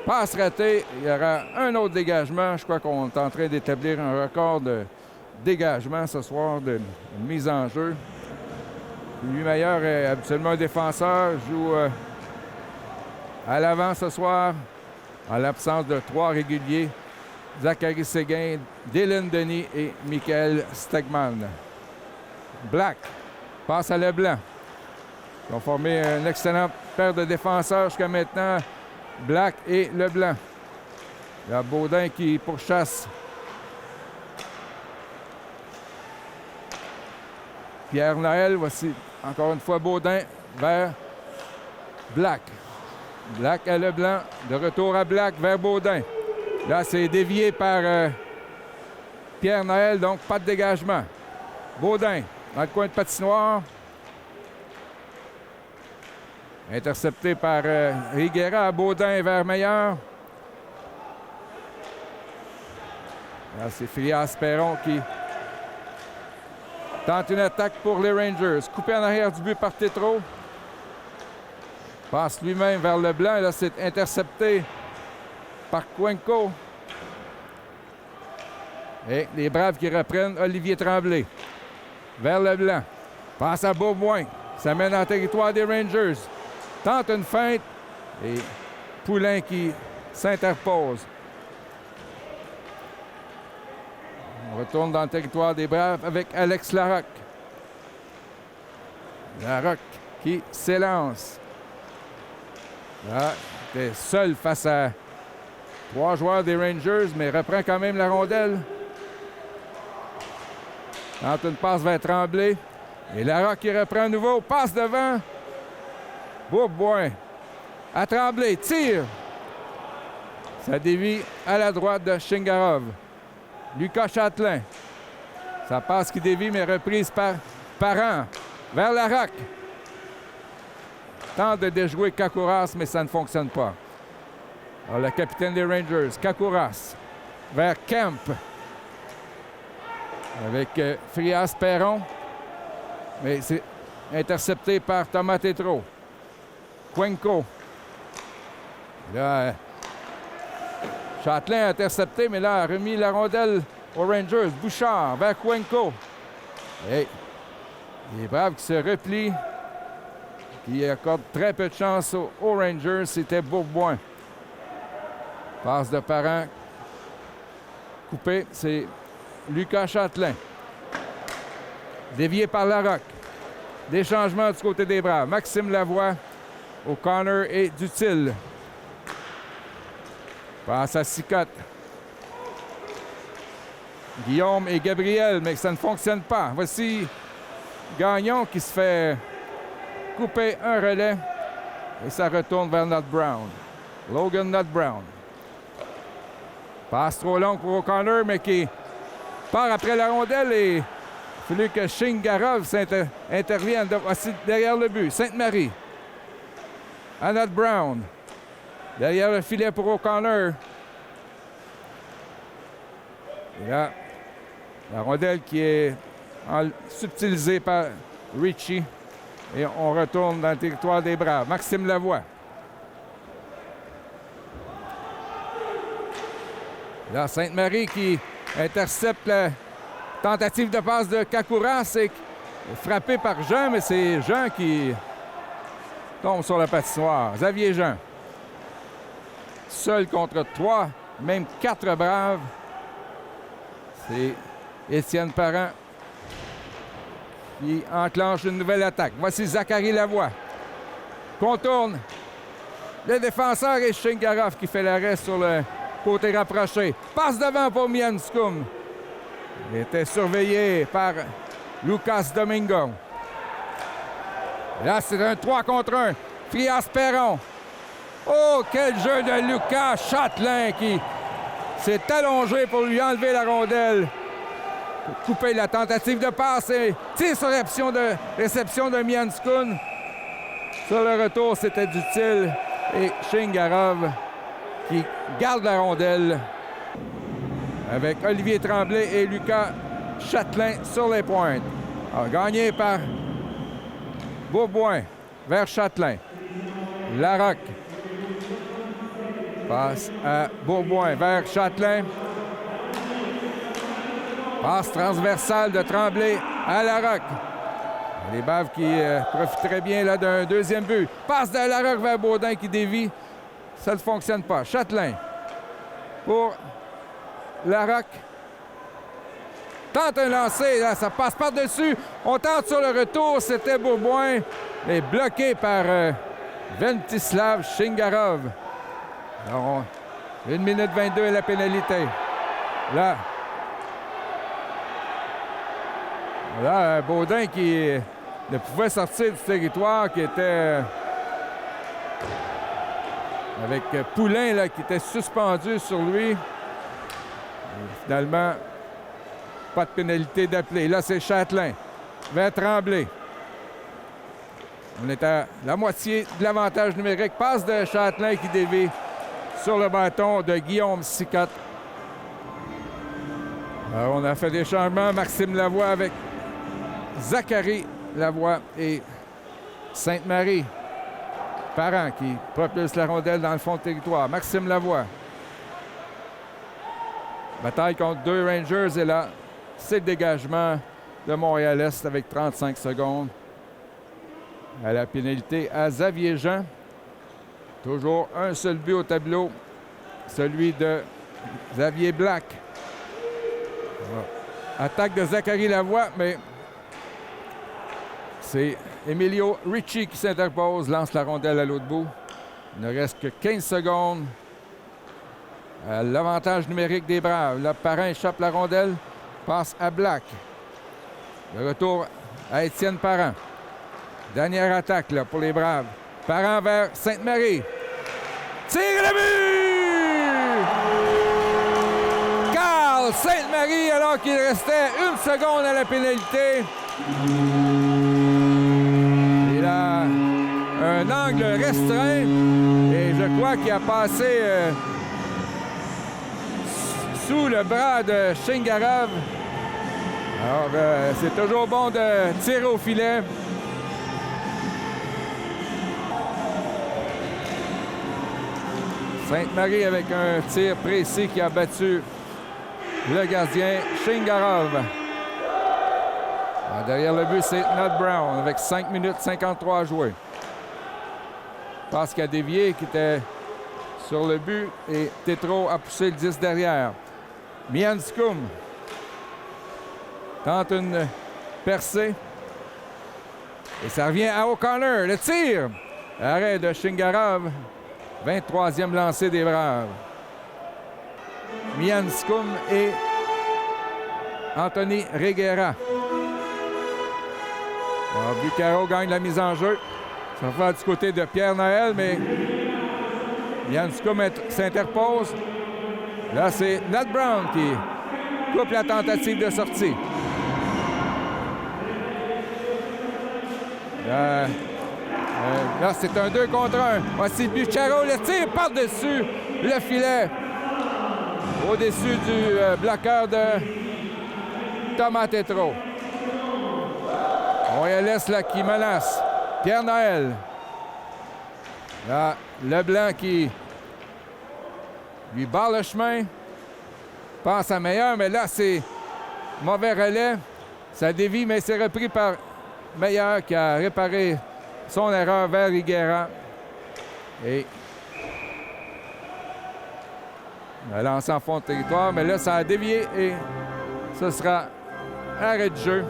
Passe ratée. Il y aura un autre dégagement. Je crois qu'on est en train d'établir un record de dégagement ce soir, de mise en jeu. Louis Meilleur est habituellement un défenseur, joue à l'avant ce soir, en l'absence de trois réguliers. Zachary Séguin, Dylan Denis et Michael Stegman. Black passe à Leblanc. Ils ont formé une excellente paire de défenseurs jusqu'à maintenant, Black et Leblanc. Il y a Baudin qui pourchasse Pierre Noël, voici encore une fois Baudin vers Black. Black à Leblanc, de retour à Black vers Baudin. Là, c'est dévié par Pierre Noël, donc pas de dégagement. Baudin, dans le coin de patinoire. Intercepté par Higuera, Baudin vers Meilleur. Là, c'est Frias Perron qui tente une attaque pour les Rangers. Coupé en arrière du but par Tétrault. Passe lui-même vers Leblanc. Et là, c'est intercepté par Cuenco. Et les Braves qui reprennent Olivier Tremblay. Vers Leblanc. Passe à Beauboin. Ça mène en territoire des Rangers. Tente une feinte. Et Poulain qui s'interpose. On retourne dans le territoire des Braves avec Alex Larocque. Larocque qui s'élance. Là, il était seul face à 3 joueurs des Rangers, mais reprend quand même la rondelle. Tente une passe vers Tremblay. Et Larocque qui reprend à nouveau. Passe devant. Beauboin. À Tremblay. Tire. Ça dévie à la droite de Shingarov. Lucas Châtelain. Ça passe qui dévie, mais reprise par Parent. Vers Larocque. Tente de déjouer Kakouras, mais ça ne fonctionne pas. Alors, le capitaine des Rangers, Kakouras. Vers Kemp. Avec Frias Perron. Mais c'est intercepté par Thomas Tétrault. Cuenco. Là, Châtelain a intercepté, mais là, a remis la rondelle aux Rangers. Bouchard vers Cuenco. Et les Braves qui se replient, qui accordent très peu de chance aux Rangers. C'était Beauboin. Passe de Parent. Coupé, c'est Lucas Châtelain. Dévié par Larocque. Des changements du côté des Braves. Maxime Lavoie, O'Connor et Dutil. Passe à Sicotte. Guillaume et Gabriel, mais ça ne fonctionne pas. Voici Gagnon qui se fait couper un relais. Et ça retourne vers Nut Brown. Logan Nut Brown. Passe trop long pour O'Connor, mais qui part après la rondelle et il a fallu que Shingarov intervienne aussi derrière le but. Sainte-Marie. À Nut Brown. Derrière le filet pour O'Connor. Et là, la rondelle qui est subtilisée par Ritchie. Et on retourne dans le territoire des Braves. Maxime Lavoie. Là, Sainte-Marie qui intercepte la tentative de passe de Kakouras et frappé par Jean, mais c'est Jean qui tombe sur la patinoire. Xavier Jean. Seul contre 3, même 4 Braves. C'est Étienne Parent qui enclenche une nouvelle attaque. Voici Zachary Lavoie. Contourne le défenseur et Shingarov qui fait l'arrêt sur le côté rapproché. Passe devant pour Mianscum. Il était surveillé par Lucas Domingo. Là, c'est un 3 contre 1. Frias Perron. Oh, quel jeu de Lucas Châtelain qui s'est allongé pour lui enlever la rondelle. Pour couper la tentative de passe et tire sur réception de Mianscum. Sur le retour, c'était Dutil et Shingarov qui garde la rondelle avec Olivier Tremblay et Lucas Châtelain sur les pointes. Alors, gagné par Beauboin vers Châtelain. Larocque passe à Beauboin vers Châtelain. Passe transversale de Tremblay à Larocque. Les Braves qui profiteraient bien là d'un deuxième but. Passe de Larocque vers Baudin qui dévie. Ça ne fonctionne pas. Châtelain pour Larocque. Tente un lancer. Là, ça passe par-dessus. On tente sur le retour. C'était Beauboin. Mais bloqué par Ventislav Shingarov. Alors, 1 minute 22 à la pénalité. Là, Là, Baudin qui ne pouvait sortir du territoire, qui était avec Poulain là, qui était suspendu sur lui. Et finalement, pas de pénalité d'appeler. Là, c'est Châtelain vers Tremblay. On est à la moitié de l'avantage numérique. Passe de Châtelain qui dévie sur le bâton de Guillaume Sicotte. Alors, on a fait des changements. Maxime Lavoie avec Zachary Lavoie et Sainte-Marie. Parent qui propulse la rondelle dans le fond de territoire. Maxime Lavoie. Bataille contre deux Rangers et là, c'est le dégagement de Montréal-Est avec 35 secondes. À la pénalité à Xavier Jean. Toujours un seul but au tableau, celui de Xavier Black. Attaque de Zachary Lavoie, mais c'est Emilio Ricci qui s'interpose, lance la rondelle à l'autre bout. Il ne reste que 15 secondes. L'avantage numérique des Braves. Le Parent échappe la rondelle, passe à Black. Le retour à Étienne Parent. Dernière attaque là, pour les Braves. Parent vers Sainte-Marie. Tire le but! Carl Sainte-Marie, alors qu'il restait 1 seconde à la pénalité. Il a un angle restreint et je crois qu'il a passé sous le bras de Shingarov. Alors, c'est toujours bon de tirer au filet. Sainte-Marie avec un tir précis qui a battu le gardien Shingarov. Alors, derrière le but, c'est Nat Brown avec 5 minutes 53 à jouer. Passe qui a dévié, qui était sur le but et Tétro a poussé le 10 derrière. Mianscum tente une percée. Et ça revient à O'Connor. Le tir! Arrêt de Shingarov. 23e lancé des Braves. Mianscum et Anthony Reguera. Alors, Bucaro gagne la mise en jeu. Ça va faire du côté de Pierre Noël, mais Mianscum s'interpose. Là, c'est Nat Brown qui coupe la tentative de sortie. Là, c'est un 2 contre 1. Voici Bucaro, le tir par-dessus le filet. Au-dessus du bloqueur de Thomas Tétro. Montréal-Est là qui menace. Pierre Noël. Là, Leblanc qui lui barre le chemin. Passe à Meilleur, mais là, c'est mauvais relais. Ça dévie, mais c'est repris par Meilleur qui a réparé son erreur vers Higuera. Et il a lancé en fond de territoire, mais là, ça a dévié et ce sera arrêt de jeu.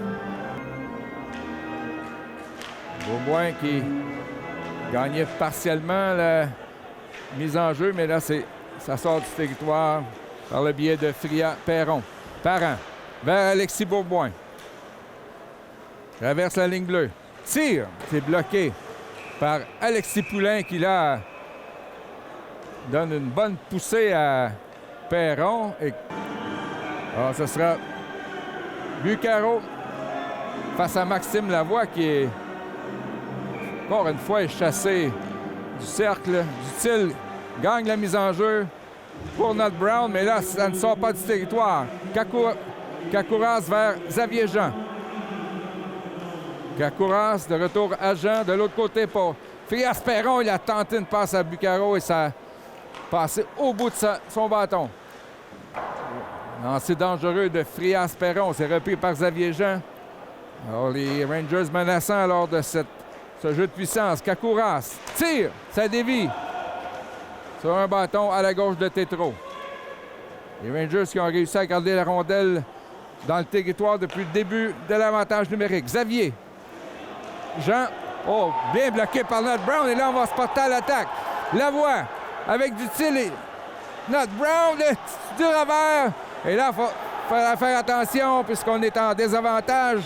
Beauboin qui gagnait partiellement la mise en jeu, mais là, ça sort du territoire par le biais de Fria Perron. Parent vers Alexis Beauboin. Traverse la ligne bleue. Tire. C'est bloqué par Alexis Poulain qui, là, donne une bonne poussée à Perron. Et alors, ce sera Bucaro face à Maxime Lavoie qui est, encore une fois, chassé du cercle. Dutil gagne la mise en jeu pour Nat Brown, mais là, ça ne sort pas du territoire. Kakouras vers Xavier Jean. Kakouras de retour à Jean. De l'autre côté, pour Frias Perron, il a tenté une passe à Bucaro et ça a passé au bout de son bâton. Lancé dangereux de Frias Perron. C'est repris par Xavier Jean. Alors, les Rangers menaçants lors de ce jeu de puissance. Kakouras tire. Ça dévie sur un bâton à la gauche de Tétro. Les Rangers qui ont réussi à garder la rondelle dans le territoire depuis le début de l'avantage numérique. Xavier Jean, oh, bien bloqué par Nat Brown. Et là, on va se porter à l'attaque. Lavoie avec Dutil et Nat Brown, du revers. Et là, il faut faire attention puisqu'on est en désavantage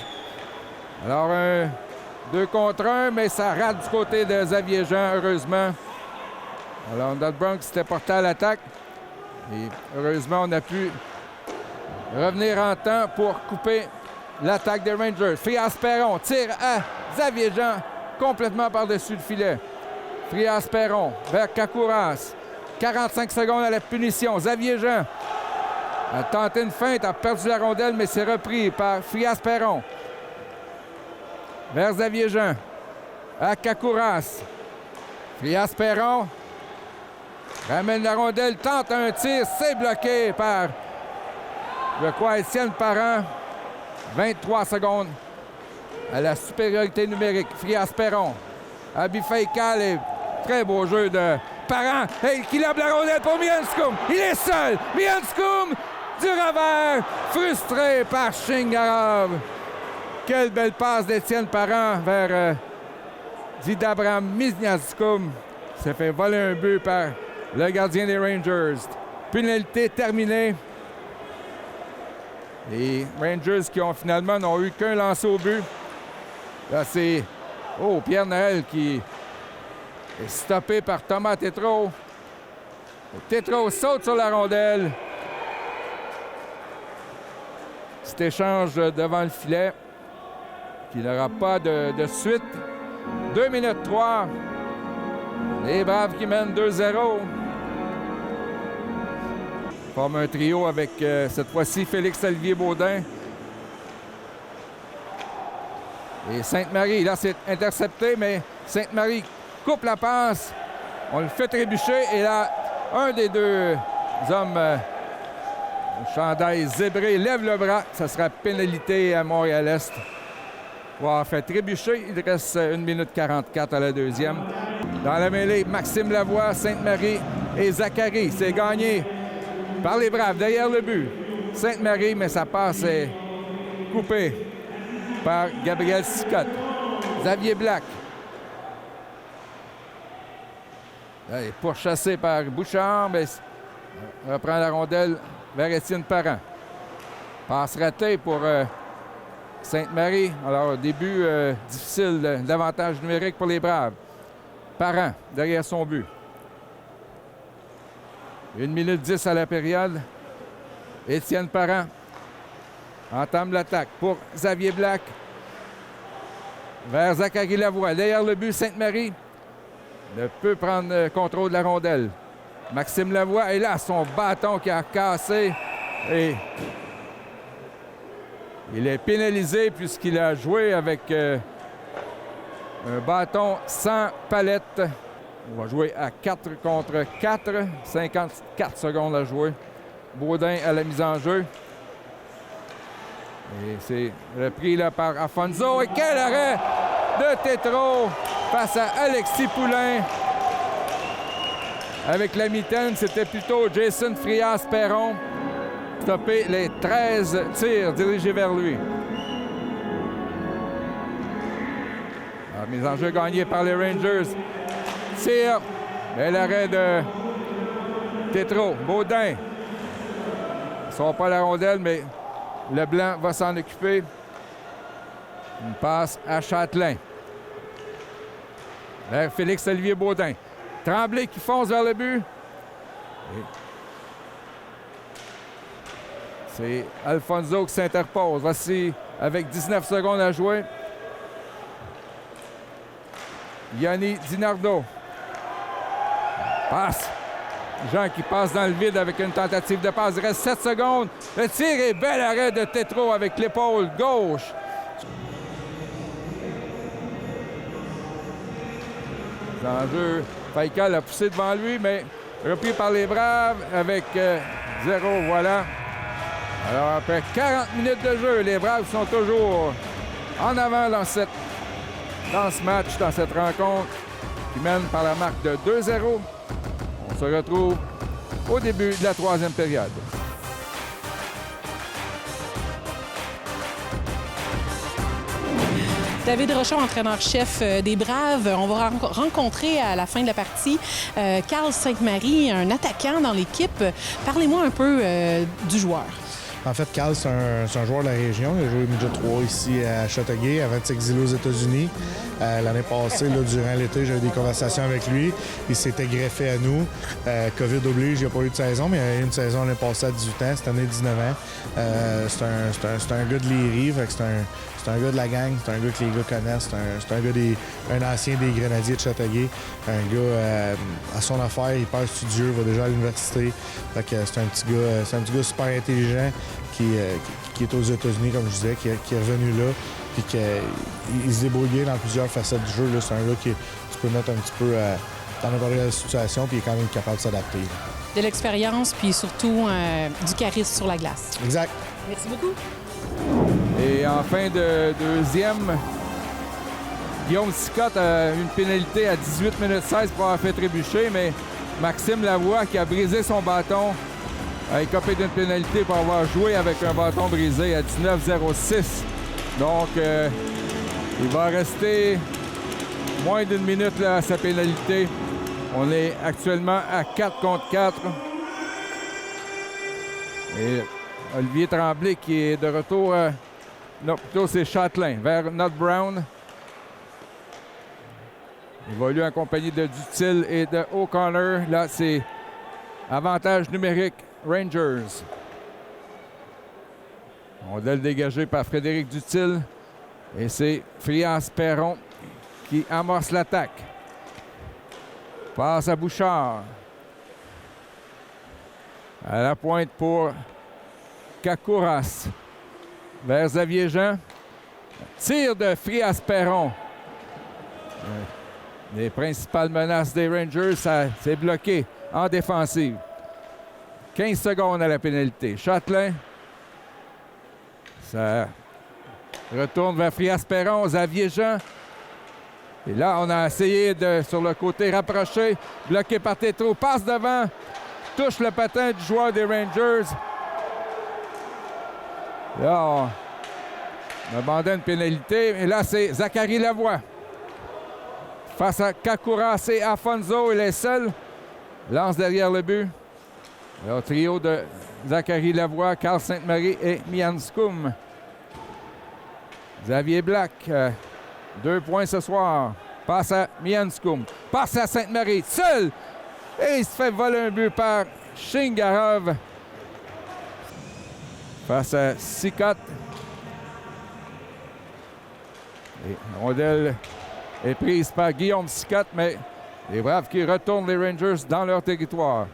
Alors, 2 contre 1, mais ça rate du côté de Xavier Jean, heureusement. Alors, notre Bronx s'était porté à l'attaque. Et heureusement, on a pu revenir en temps pour couper l'attaque des Rangers. Frias-Perron tire à Xavier Jean, complètement par-dessus le filet. Frias-Perron vers Kakouras. 45 secondes à la punition. Xavier Jean a tenté une feinte, a perdu la rondelle, mais c'est repris par Frias-Perron. Vers Xavier Jean. À Kakouras. Frias-Perron ramène la rondelle, tente un tir, c'est bloqué par, je crois, Étienne Parent. 23 secondes à la supériorité numérique. Frias-Perron. Abi-Faikal et très beau jeu de Parent. Hey, qui lève la rondelle pour Mianscoum. Il est seul. Mianscoum du revers. Frustré par Shingarov. Quelle belle passe d'Étienne Parent vers Zidabram Mianscoum. Ça fait voler un but par le gardien des Rangers. Pénalité terminée. Les Rangers qui ont finalement n'ont eu qu'un lancé au but. Là, c'est Pierre Noël qui est stoppé par Thomas Tétrault. Tétrault saute sur la rondelle. Cet échange devant le filet qui n'aura pas de suite. 2 minutes 3. Les Braves qui mènent 2-0. Forme un trio avec cette fois-ci Félix-Olivier Baudin. Et Sainte-Marie, là c'est intercepté, mais Sainte-Marie coupe la passe. On le fait trébucher et là, un des 2 hommes au chandail zébré lève le bras. Ça sera pénalité à Montréal-Est. Pour avoir fait trébucher, il reste 1 minute 44 à la deuxième. Dans la mêlée, Maxime Lavoie, Sainte-Marie et Zachary. C'est gagné par les Braves, derrière le but. Sainte-Marie, mais sa passe est coupée par Gabriel Sicotte. Xavier Black. Là, il est pourchassé par Bouchard, mais reprend la rondelle vers Étienne Parent. Passe ratée pour Sainte-Marie. Alors, début difficile d'avantage numérique pour les Braves. Parent, derrière son but. 1 minute 10 à la période. Étienne Parent entame l'attaque pour Xavier Black. Vers Zachary Lavoie. Derrière le but, Sainte-Marie ne peut prendre contrôle de la rondelle. Maxime Lavoie est là, son bâton qui a cassé. Et il est pénalisé puisqu'il a joué avec un bâton sans palette. On va jouer à 4 contre 4. 54 secondes à jouer. Baudin à la mise en jeu. Et c'est repris là par Afonso. Et quel arrêt de Tétrault face à Alexis Poulain. Avec la mitaine, c'était plutôt Jason Frias-Perron. Stopper les 13 tirs dirigés vers lui. La mise en jeu gagnée par les Rangers. Tire. Et l'arrêt de Tétrault. Baudin. Ils ne sont pas à la rondelle, mais Leblanc va s'en occuper. Une passe à Châtelain. Vers Félix-Olivier Baudin. Tremblay qui fonce vers le but. Et c'est Alfonso qui s'interpose. Voici avec 19 secondes à jouer. Yanni Dinardo. Passe. Jean qui passe dans le vide avec une tentative de passe. Il reste 7 secondes. Le tir est bel arrêt de Tétrault avec l'épaule gauche. L'enjeu, Faikal a poussé devant lui, mais repris par les Braves avec 0, voilà. Alors après 40 minutes de jeu, les Braves sont toujours en avant dans ce match, dans cette rencontre qui mène par la marque de 2-0. On se retrouve au début de la 3e période. David Rochon, entraîneur-chef des Braves. On va rencontrer à la fin de la partie Carl Sainte-Marie, un attaquant dans l'équipe. Parlez-moi un peu du joueur. En fait, Cal, c'est un joueur de la région. Il a joué Midget 3 ici à Châteauguay avant de s'exiler aux États-Unis. L'année passée, là, durant l'été, j'ai eu des conversations avec lui. Il s'était greffé à nous. COVID oblige, il n'y a pas eu de saison, mais il y a eu une saison l'année passée à 18 ans, cette année 19 ans. C'est un gars de Léry, c'est un gars de la gang, c'est un gars que les gars connaissent, c'est un gars un ancien des Grenadiers de Châteauguay, un gars à son affaire, hyper studieux, va déjà à l'université. Fait que c'est un petit gars super intelligent qui est aux États-Unis, comme je disais, qui est revenu là, puis qu'il se débrouille bien dans plusieurs facettes du jeu. Là. C'est un gars qui tu peux mettre un petit peu dans n'importe quelle situation, puis il est quand même capable de s'adapter. De l'expérience, puis surtout du charisme sur la glace. Exact. Merci beaucoup. Et en fin de deuxième, Guillaume Sicotte a une pénalité à 18 minutes 16 pour avoir fait trébucher, mais Maxime Lavoie, qui a brisé son bâton, a écopé d'une pénalité pour avoir joué avec un bâton brisé à 19,06. Donc, il va rester moins d'une minute là, à sa pénalité. On est actuellement à 4 contre 4. Et Olivier Tremblay qui est de retour. Non, plutôt c'est Châtelain vers Not Brown. Il va lui en compagnie de Dutil et de O'Connor. Là, c'est avantage numérique Rangers. Rondelle dégagée par Frédéric Dutil. Et c'est Frias-Perron qui amorce l'attaque. Passe à Bouchard. À la pointe pour Kakouras. Vers Xavier Jean. Tir de Frias-Perron. Les principales menaces des Rangers, ça c'est bloqué en défensive. 15 secondes à la pénalité. Châtelain. Ça retourne vers Frias-Perron. Xavier Jean. Et là, on a essayé de, sur le côté rapproché, bloqué par Tétrault. Passe devant. Touche le patin du joueur des Rangers. Là, on abandonne une pénalité. Et là, c'est Zachary Lavoie. Face à Kakouras et Afonso, il est seul. Lance derrière le but. Le trio de Zachary Lavoie, Carl Sainte-Marie et Mianscoum. Xavier Black, 2 points ce soir. Passe à Mianscoum. Passe à Sainte-Marie, seul. Et il se fait voler un but par Shingarov. Face à Sicotte. Et la rondelle est prise par Guillaume Sicotte, mais les Braves qui retournent les Rangers dans leur territoire.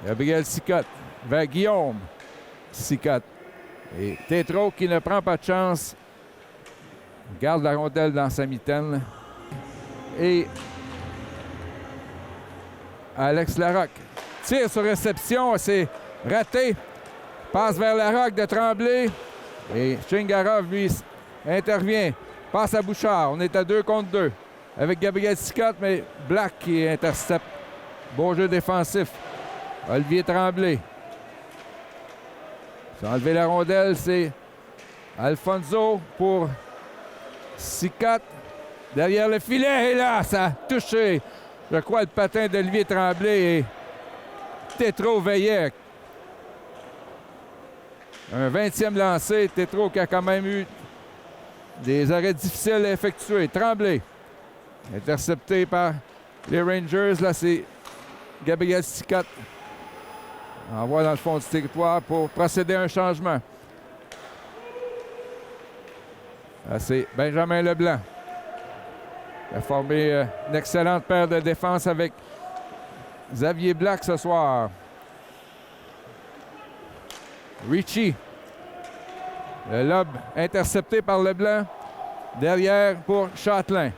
Gabriel Sicotte vers Guillaume Sicotte. Et Tétrault qui ne prend pas de chance. Garde la rondelle dans sa mitaine. Et Alex Larocque. Tire sur réception, c'est raté. Passe vers Larocque de Tremblay. Et Shingarov, lui, intervient. Passe à Bouchard. On est à 2 contre 2. Avec Gabriel Sicotte, mais Black qui intercepte. Bon jeu défensif. Olivier Tremblay. Ils ont enlevé la rondelle, c'est Alfonso pour Sicotte. Derrière le filet, et là, ça a touché. Je crois le patin d'Olivier Tremblay et Tétrault veillait. Un 20e lancé. Tétrault qui a quand même eu des arrêts difficiles à effectuer. Tremblay. Intercepté par les Rangers. Là, c'est Gabriel Sicotte. Envoie dans le fond du territoire pour procéder à un changement. Là, c'est Benjamin Leblanc. Il a formé une excellente paire de défense avec Xavier Black ce soir. Richie. Le lob intercepté par Leblanc. Derrière pour Châtelain.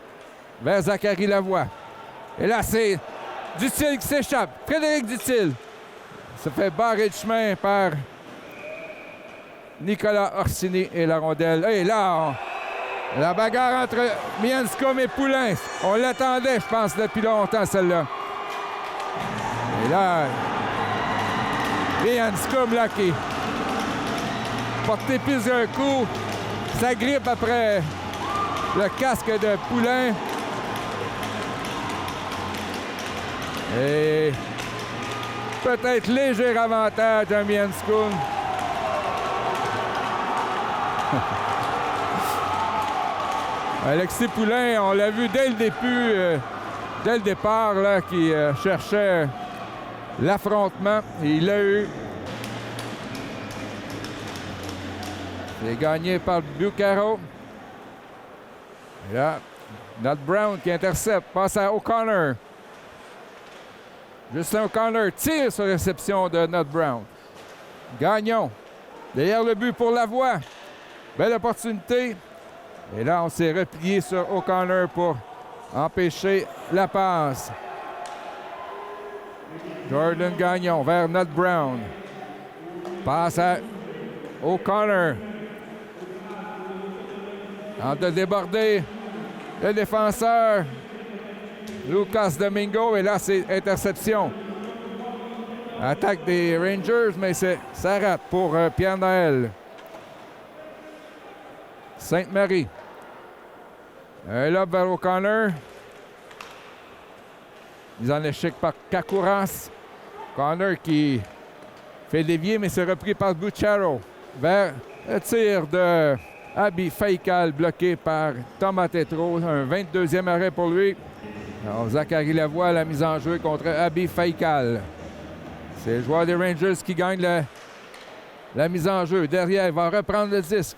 Vers Zachary Lavoie. Et là, c'est Dutil qui s'échappe. Frédéric Dutil. Se fait barrer de chemin par Nicolas Orsini et la rondelle. Et là, la bagarre entre Mianscoum et Poulain. On l'attendait, je pense, depuis longtemps, celle-là. Et là, Mianscoum, là, qui portait plusieurs coups. Ça grippe après le casque de Poulain. Et peut-être léger avantage à Mienskoun. Alexis Poulain, on l'a vu dès le départ, là, qui cherchait l'affrontement. Il l'a eu. C'est gagné par Bucaro. Et là, Nut Brown qui intercepte, passe à O'Connor. Justin O'Connor tire sur réception de Nut Brown. Gagnon, derrière le but pour Lavoie. Belle opportunité. Et là, on s'est replié sur O'Connor pour empêcher la passe. Jordan Gagnon vers Nut Brown. Passe à O'Connor. Tente de déborder le défenseur Lucas Domingo. Et là, c'est interception. Attaque des Rangers, mais ça rate pour Pierre-Noël. Sainte-Marie. Un lob vers O'Connor. Mise en échec par Kakouras. O'Connor qui fait dévier, mais c'est repris par Bucaro. Vers le tir de Abi Faikal, bloqué par Thomas Tétrault. Un 22e arrêt pour lui. Alors, Zachary Lavoie, la mise en jeu contre Abi Faikal. C'est le joueur des Rangers qui gagne la mise en jeu. Derrière, il va reprendre le disque.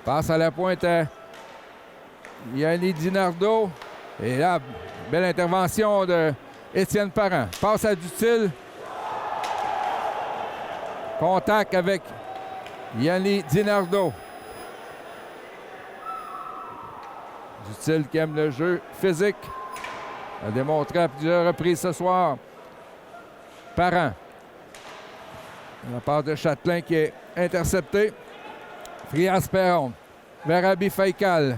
Passe à la pointe à Yanni Dinardo. Et là, belle intervention de Étienne Parent. Passe à Dutil. Contact avec Yanni Dinardo. Dutil qui aime le jeu physique. A démontré à plusieurs reprises ce soir. Parent. La part de Châtelain qui est intercepté. Frias-Perron vers Abi Faikal.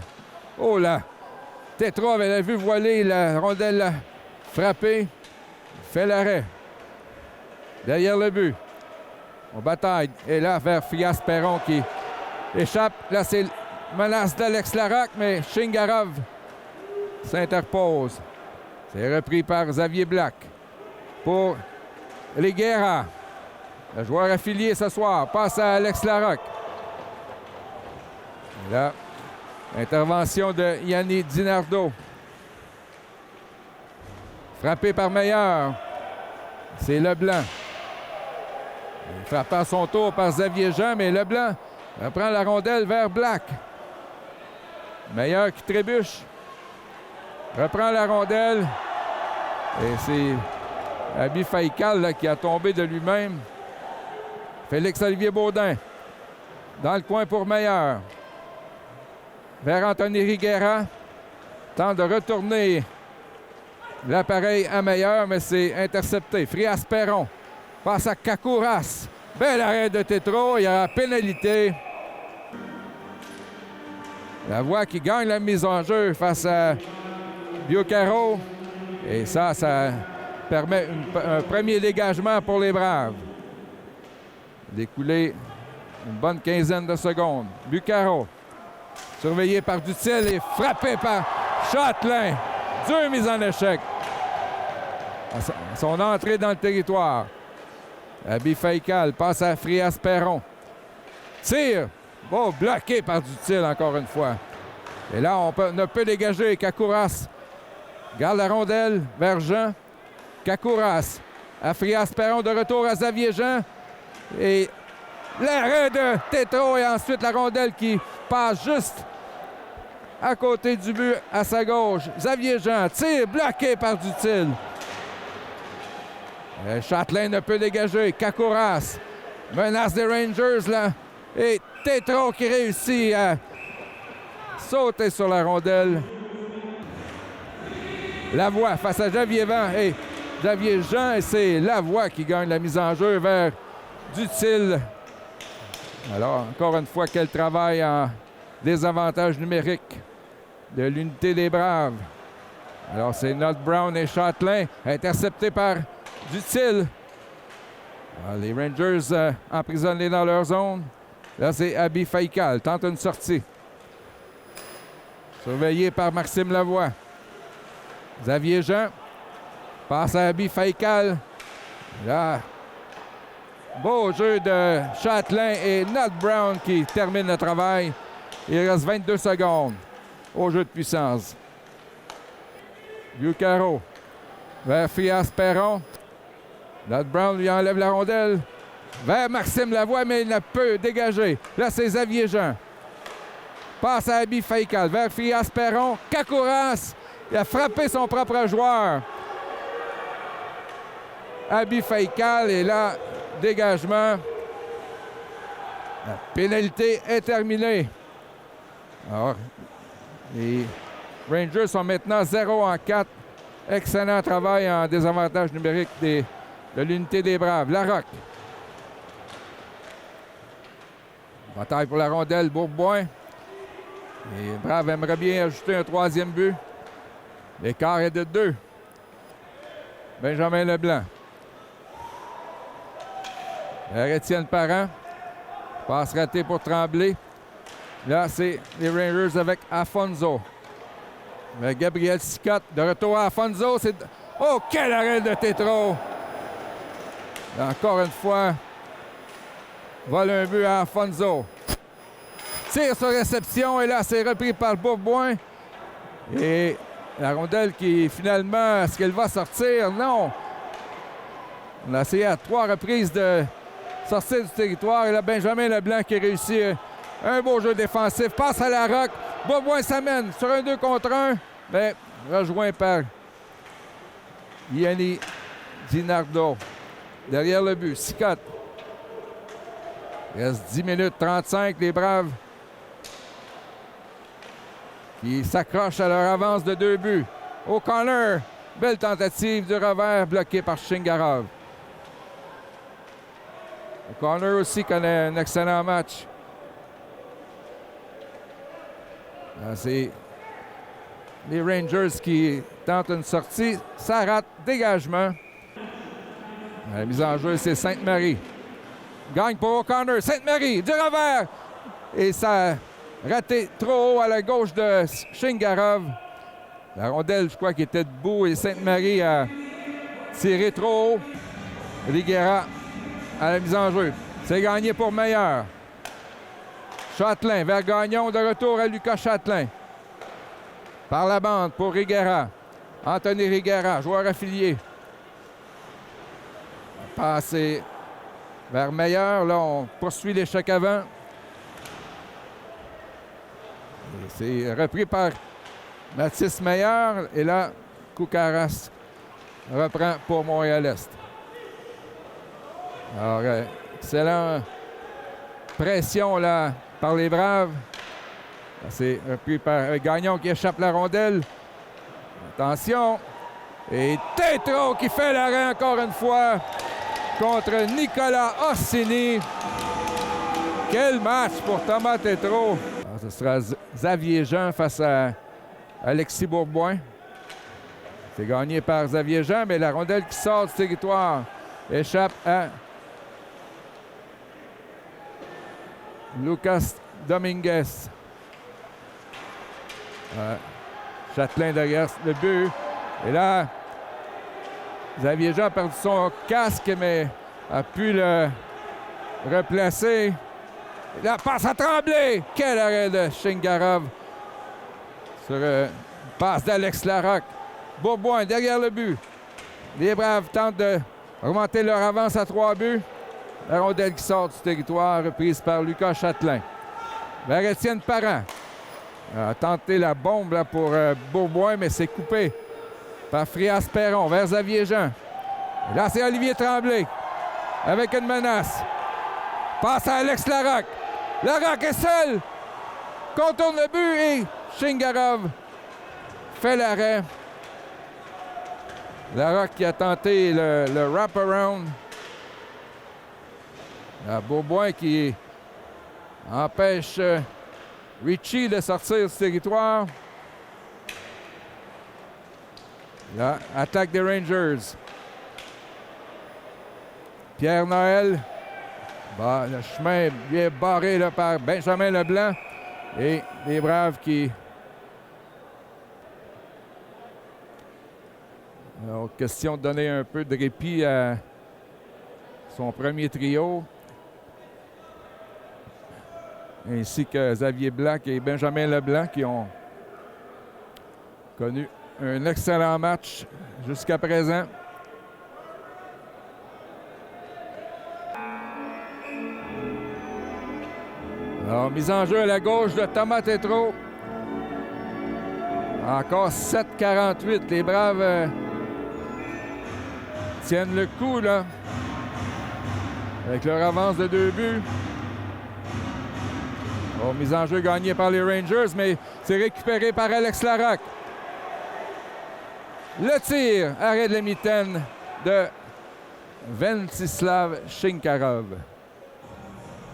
Oh là! Tétrault avait vu voiler la rondelle frappée. Fait l'arrêt. Derrière le but. On bataille. Et là, vers Frias-Perron qui échappe. Là, c'est menace d'Alex Larocque, mais Shingarov s'interpose. C'est repris par Xavier Black. Pour Liguera. Le joueur affilié ce soir. Passe à Alex Larocque. Et là, intervention de Yanni Dinardo. Frappé par Meilleur. C'est Leblanc. Frappé à son tour par Xavier Jean, mais Leblanc reprend la rondelle vers Black. Meilleur qui trébuche. Reprend la rondelle. Et c'est Abi Faikal là, qui a tombé de lui-même. Félix-Olivier Baudin. Dans le coin pour Meilleur. Vers Anthony Riguera. Tente de retourner l'appareil à Meilleur, mais c'est intercepté. Frias-Perron passe à Kakouras. Bel arrêt de Tétrault. Il y a pénalité. Lavoie qui gagne la mise en jeu face à Bucaro. Et ça permet un premier dégagement pour les Braves. Découlé une bonne quinzaine de secondes. Bucaro, surveillé par Dutil et frappé par Châtelain. 2 mises en échec. Son entrée dans le territoire. Abi Faikal passe à Frias-Perron. Tire. Oh, bloqué par Dutil encore une fois. Et là, on ne peut dégager. Kakouras garde la rondelle vers Jean. Kakouras à Frias-Perron, de retour à Xavier Jean. Et l'arrêt de Tétrault et ensuite la rondelle qui passe juste à côté du but à sa gauche. Xavier Jean tire, bloqué par Dutil. Châtelain ne peut dégager. Kakouras menace des Rangers là. Et Tétrault qui réussit à sauter sur la rondelle. Lavoie face à Xavier Jean et Xavier Jean. Et c'est Lavoie qui gagne la mise en jeu vers Dutil. Alors, encore une fois, quel travail en désavantage numérique de l'unité des Braves. Alors, c'est Nut Brown et Châtelain, interceptés par Dutil. Alors, les Rangers emprisonnés dans leur zone. Là, c'est Abi Faikal, tente une sortie. Surveillé par Maxime Lavoie. Xavier Jean passe à Abi Faikal. Là, beau jeu de Chatelain et Nat Brown qui termine le travail. Il reste 22 secondes au jeu de puissance. Bucaro vers Fias Perron. Nat Brown lui enlève la rondelle. Vers Maxime Lavoie, mais il ne peut dégager. Là, c'est Xavier Jean. Passe à Abby Faïcal vers Fias Perron. Kakouras, il a frappé son propre joueur. Abby Faïcal, et là, dégagement. La pénalité est terminée. Alors, les Rangers sont maintenant 0-4. Excellent travail en désavantage numérique de l'unité des Braves. Larocque. Bataille pour la rondelle, Bourboin. Les Braves aimeraient bien ajouter un troisième but. L'écart est de 2. Benjamin Leblanc. Vers Étienne Parent. Passe ratée pour Tremblay. Là, c'est les Rangers avec Afonso. Mais Gabriel Sicotte, de retour à Afonso. Oh, quel arrêt de Tétro! Encore une fois, vole un but à Afonso. Tire sur réception, et là, c'est repris par Bourboin. Et la rondelle qui, finalement, est-ce qu'elle va sortir? Non! On a essayé à 3 reprises de sortir du territoire. Et là, Benjamin Leblanc qui réussit un beau jeu défensif. Passe à Larocque. Bourboin s'amène sur un 2 contre 1, mais rejoint par Yanni Dinardo. Derrière le but, Sicotte. Il reste 10 minutes 35. Les Braves qui s'accrochent à leur avance de 2 buts. O'Connor, belle tentative du revers bloqué par Shingarov. O'Connor aussi connaît un excellent match. Là, c'est les Rangers qui tentent une sortie. Ça rate. Dégagement. La mise en jeu, c'est Sainte-Marie. Gagne pour O'Connor. Sainte-Marie, du revers. Et ça a raté trop haut à la gauche de Shingarov. La rondelle, je crois, qui était debout. Et Sainte-Marie a tiré trop haut. Riguera à la mise en jeu. C'est gagné pour Meilleur. Chatelain vers Gagnon, de retour à Lucas Chatelain. Par la bande pour Riguera. Anthony Riguera, joueur affilié. Passé vers Meilleur. Là, on poursuit l'échec avant. C'est repris par Mathis Meilleur. Et là, Koukaras reprend pour Montréal-Est. Alors, excellent pression là par les Braves. C'est repris par Gagnon qui échappe la rondelle. Attention. Et Tétro qui fait l'arrêt encore une fois contre Nicolas Orsini. Quel match pour Thomas Tétro. Alors, ce sera Xavier Jean face à Alexis Bourboin. C'est gagné par Xavier Jean, mais la rondelle qui sort du territoire échappe à Lucas Dominguez. Chatelain derrière le but. Et là, Xavier Jean a perdu son casque, mais a pu le replacer. Et là, passe à Tremblay. Quel arrêt de Shingarov sur passe d'Alex Larocque. Bourboin derrière le but. Les Braves tentent de remonter leur avance à 3 buts. La rondelle qui sort du territoire, reprise par Lucas Chatelain. Vers Étienne Parent. A tenté la bombe là, pour Bourboin, mais c'est coupé par Frias Perron vers Xavier Jean. Et là, c'est Olivier Tremblay avec une menace. Passe à Alex Larocque. Larocque est seul. Contourne le but et Shingarov fait l'arrêt. Larocque qui a tenté le wrap-around. Bourboin qui empêche Richie de sortir du territoire. Là, attaque des Rangers. Pierre Noël. Le chemin bien barré là, par Benjamin Leblanc. Et les Braves qui... Alors, question de donner un peu de répit à son premier trio, ainsi que Xavier Black et Benjamin Leblanc qui ont connu un excellent match jusqu'à présent. Alors, mise en jeu à la gauche de Thomas Tétrault. Encore 7-48. Les Braves tiennent le coup, là, avec leur avance de 2 buts. Oh, mise en jeu gagnée par les Rangers, mais c'est récupéré par Alex Larocque. Le tir, arrêt de la mitaine de Ventsislav Shinkarov.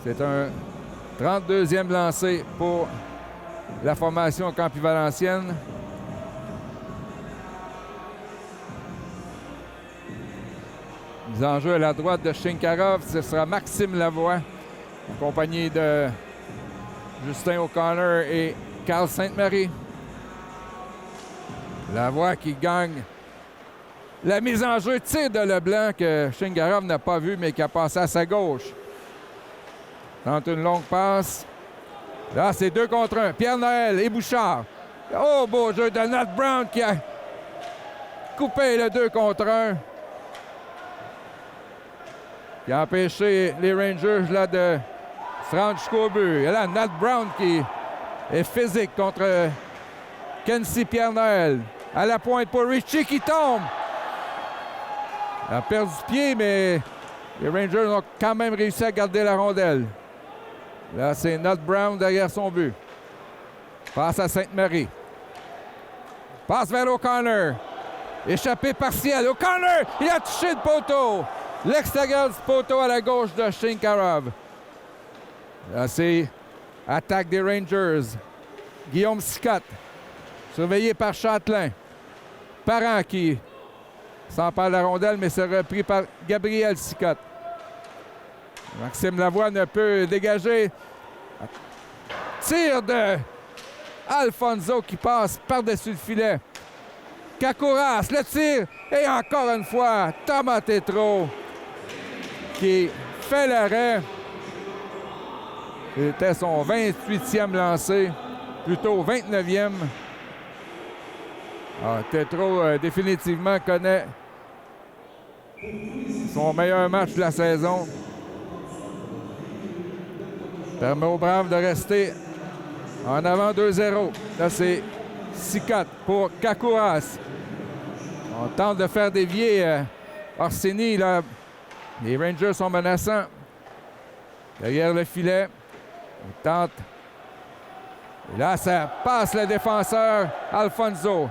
C'est un 32e lancé pour la formation Campi-Valencienne. Mise en jeu à la droite de Shinkarov, ce sera Maxime Lavoie, accompagné de Justin O'Connor et Carl Sainte-Marie. Lavoie qui gagne la mise en jeu, tir de Leblanc que Shinkarov n'a pas vu, mais qui a passé à sa gauche. Tente une longue passe. Là, c'est 2 contre 1. Pierre-Noël et Bouchard. Oh, beau jeu de Nat Brown qui a coupé le 2 contre 1. Qui a empêché les Rangers là, de se rendre jusqu'au but. Et là, Nat Brown qui est physique contre Kenzie Pierre-Noël. À la pointe pour Richie qui tombe. Il a perdu pied, mais les Rangers ont quand même réussi à garder la rondelle. Là, c'est Nat Brown derrière son but. Passe à Sainte-Marie. Passe vers O'Connor. Échappé partiel. O'Connor, il a touché le poteau. L'extérieur du poteau à la gauche de Shinkarov. Là, c'est attaque des Rangers. Guillaume Sicotte, surveillé par Châtelain. Parent qui s'empare de la rondelle, mais c'est repris par Gabriel Sicotte. Maxime Lavoie ne peut dégager. Tir de Alfonso qui passe par-dessus le filet. Kakouras, le tir. Et encore une fois, Thomas Tétrault qui fait l'arrêt. C'était son 28e lancé, plutôt 29e. Ah, Tétrault définitivement connaît son meilleur match de la saison. Permet aux Braves de rester en avant 2-0. Là, c'est Sicotte pour Kakouras. On tente de faire dévier Orsini. Là. Les Rangers sont menaçants. Derrière le filet. On tente. Et là, ça passe le défenseur Alfonso.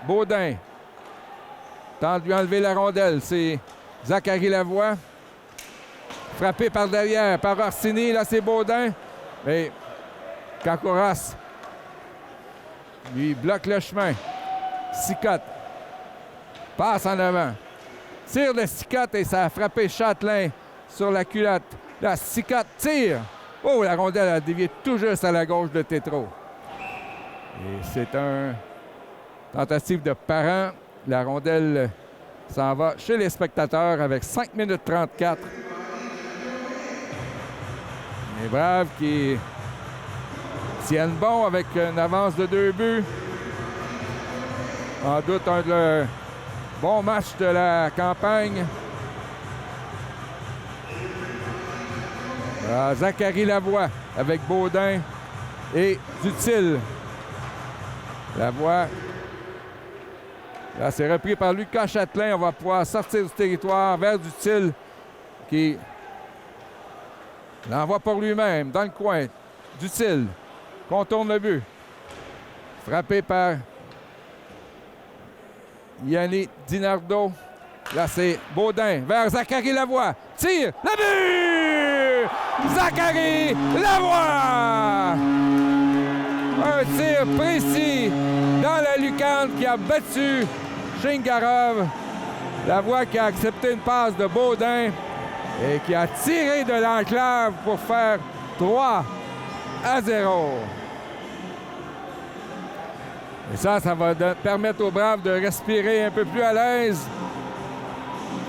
Baudin tente de lui enlever la rondelle. C'est Zachary Lavoie. Frappé par derrière par Orsini. Là, c'est Baudin. Mais Kakouras lui bloque le chemin. Sicotte passe en avant. Tire de Sicotte et ça a frappé Châtelain sur la culotte. Là, Sicotte tire. Oh, la rondelle a dévié tout juste à la gauche de Tétrault. Et c'est un tentative de Parent. La rondelle s'en va chez les spectateurs avec 5 minutes 34. Les Braves qui tiennent bon avec une avance de 2 buts. En doute un de leurs bons matchs de la campagne. Zachary Lavoie avec Baudin et Dutil. Lavoie. Là, c'est repris par Lucas Châtelain. On va pouvoir sortir du territoire vers Dutil qui l'envoie pour lui-même dans le coin. Dutil contourne le but. Frappé par Yannick Dinardo. Là, c'est Baudin vers Zachary Lavoie. Tire, le but! Zachary Lavoie! Un tir précis dans la lucarne qui a battu Shinkarov. Lavoie qui a accepté une passe de Baudin et qui a tiré de l'enclave pour faire 3-0. Et ça va permettre aux Braves de respirer un peu plus à l'aise.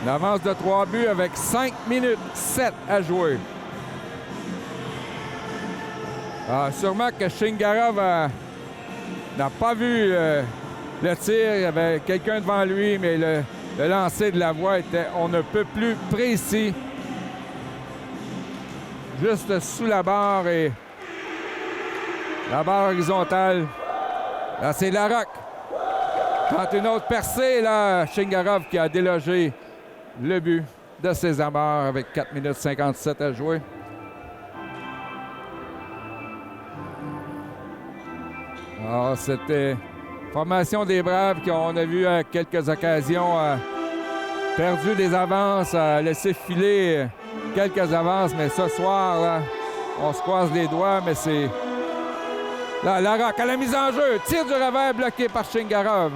Une avance de 3 buts avec 5 minutes 7 à jouer. Sûrement que Shingarov n'a pas vu le tir. Il y avait quelqu'un devant lui, mais le lancer de Lavoie était on ne peut plus précis. Juste sous la barre et la barre horizontale. Là, c'est Larocque. Tente une autre percée, là, Shingarov qui a délogé le but de ses amarres avec 4 minutes 57 à jouer. C'était formation des Braves qu'on a vu à quelques occasions perdu des avances, a laissé filer quelques avances, mais ce soir, là, on se croise les doigts, mais c'est... Là, Larocque à la mise en jeu, tir du revers bloqué par Shingarov.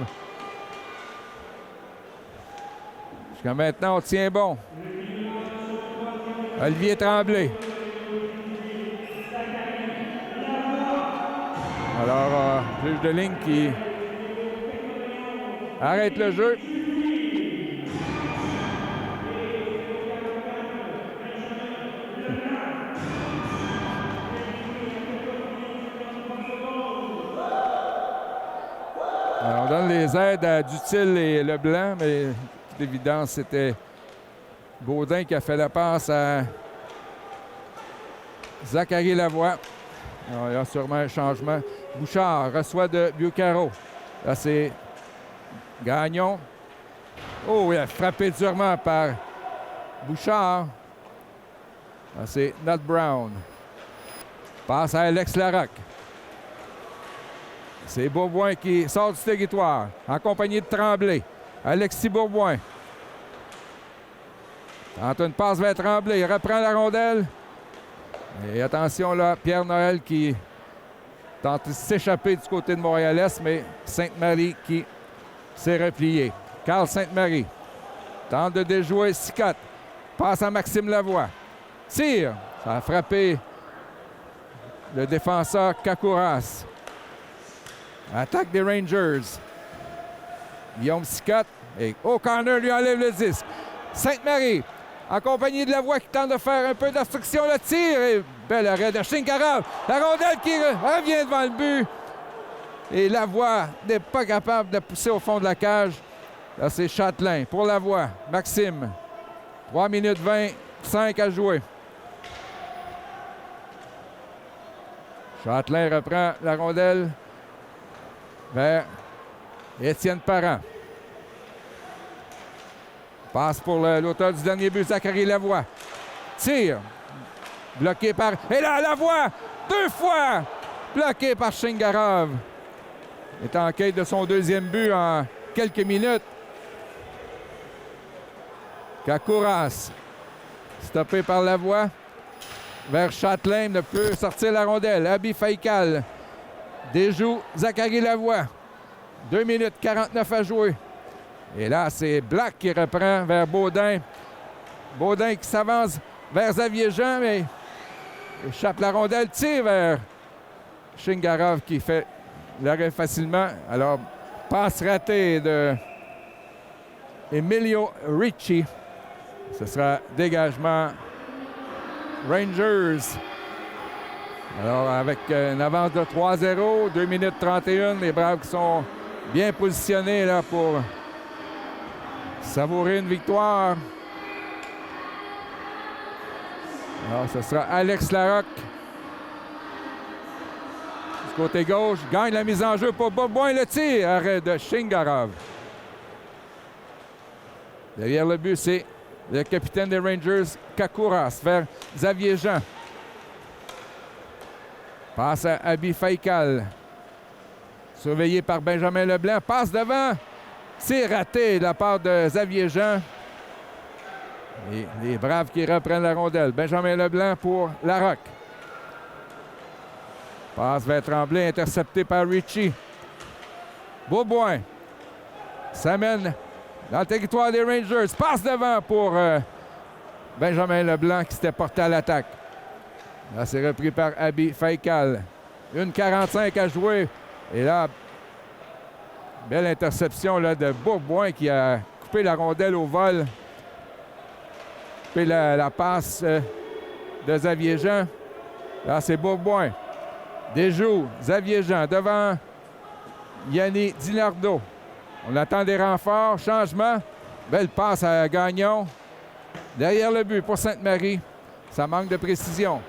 Jusqu'à maintenant, on tient bon. Olivier Tremblay. Alors, juge de ligne qui arrête le jeu. Alors, on donne les aides à Dutil et Leblanc, mais d'évidence, c'était Baudin qui a fait la passe à Zachary Lavoie. Alors, il y a sûrement un changement. Bouchard reçoit de Bucaro. Là, c'est Gagnon. Oh, il a frappé durement par Bouchard. Là, c'est Nat Brown. Passe à Alex Larocque. C'est Bourboin qui sort du territoire, en compagnie de Tremblay. Alexis Bourboin. Tente une passe vers Tremblay. Il reprend la rondelle. Et attention là, Pierre Noël qui tente de s'échapper du côté de Montréal-Est, mais Sainte-Marie qui s'est replié. Carl Sainte-Marie tente de déjouer Sicotte. Passe à Maxime Lavoie. Tire. Ça a frappé le défenseur Kakouras. Attaque des Rangers. Guillaume Sicotte. Et O'Connor lui enlève le disque. Sainte-Marie, en compagnie de Lavoie qui tente de faire un peu d'obstruction. Le tir et bel arrêt de Shingarov. La rondelle qui revient devant le but. Et Lavoie n'est pas capable de pousser au fond de la cage. Là, c'est Châtelain pour Lavoie. Maxime. 3 minutes 25 à jouer. Châtelain reprend la rondelle vers Étienne Parent. Passe pour l'auteur du dernier but, Zachary Lavoie. Tire. Bloqué par... Et là, Lavoie! 2 fois! Bloqué par Shingarov. Il est en quête de son deuxième but en quelques minutes. Kakouras. Stoppé par Lavoie. Vers Châtelain, ne peut sortir la rondelle. Abby Faïcal déjoue Zachary Lavoie. 2 minutes 49 à jouer. Et là, c'est Black qui reprend vers Baudin. Baudin qui s'avance vers Xavier Jean, mais échappe la rondelle, tire vers Shingarov qui fait l'arrêt facilement. Alors, passe ratée de Emilio Ricci. Ce sera dégagement Rangers. Alors, avec une avance de 3-0, 2 minutes 31, les Braves qui sont bien positionnés là pour savourer une victoire. Alors, ce sera Alex Larocque. Du côté gauche, gagne la mise en jeu pour Bourboin, le tir. Arrêt de Shingarov. Derrière le but, c'est le capitaine des Rangers, Kakouras, vers Xavier Jean. Passe à Abby Faïcal. Surveillé par Benjamin Leblanc. Passe devant. C'est raté de la part de Xavier Jean. Et les Braves qui reprennent la rondelle. Benjamin Leblanc pour Larocque. Passe vers Tremblay, intercepté par Ricci. Bourboin s'amène dans le territoire des Rangers. Passe devant pour Benjamin Leblanc qui s'était porté à l'attaque. Là, c'est repris par Abby Faïcal. 1:45 à jouer. Et là, belle interception là, de Bourboin qui a coupé la rondelle au vol. anticiper la passe de Xavier Jean. Là, c'est Bourboin. Desjous, Xavier Jean devant Yannick Dinardo. On attend des renforts. Changement. Belle passe à Gagnon. Derrière le but pour Sainte-Marie. Ça manque de précision.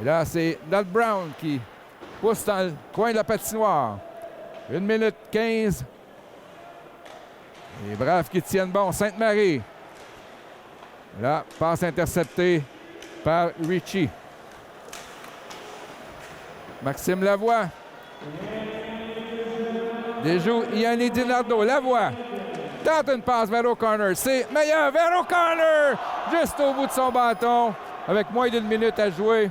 Et là, c'est Nat Brown qui pousse dans le coin de la patinoire. 1 minute 15. Les Braves qui tiennent bon. Sainte-Marie. Là, passe interceptée par Richie. Maxime Lavoie. Desjous, Yannick Dinardo. Lavoie. Tente une passe vers O'Connor. C'est meilleur vers O'Connor. Juste au bout de son bâton. Avec moins d'1 minute à jouer.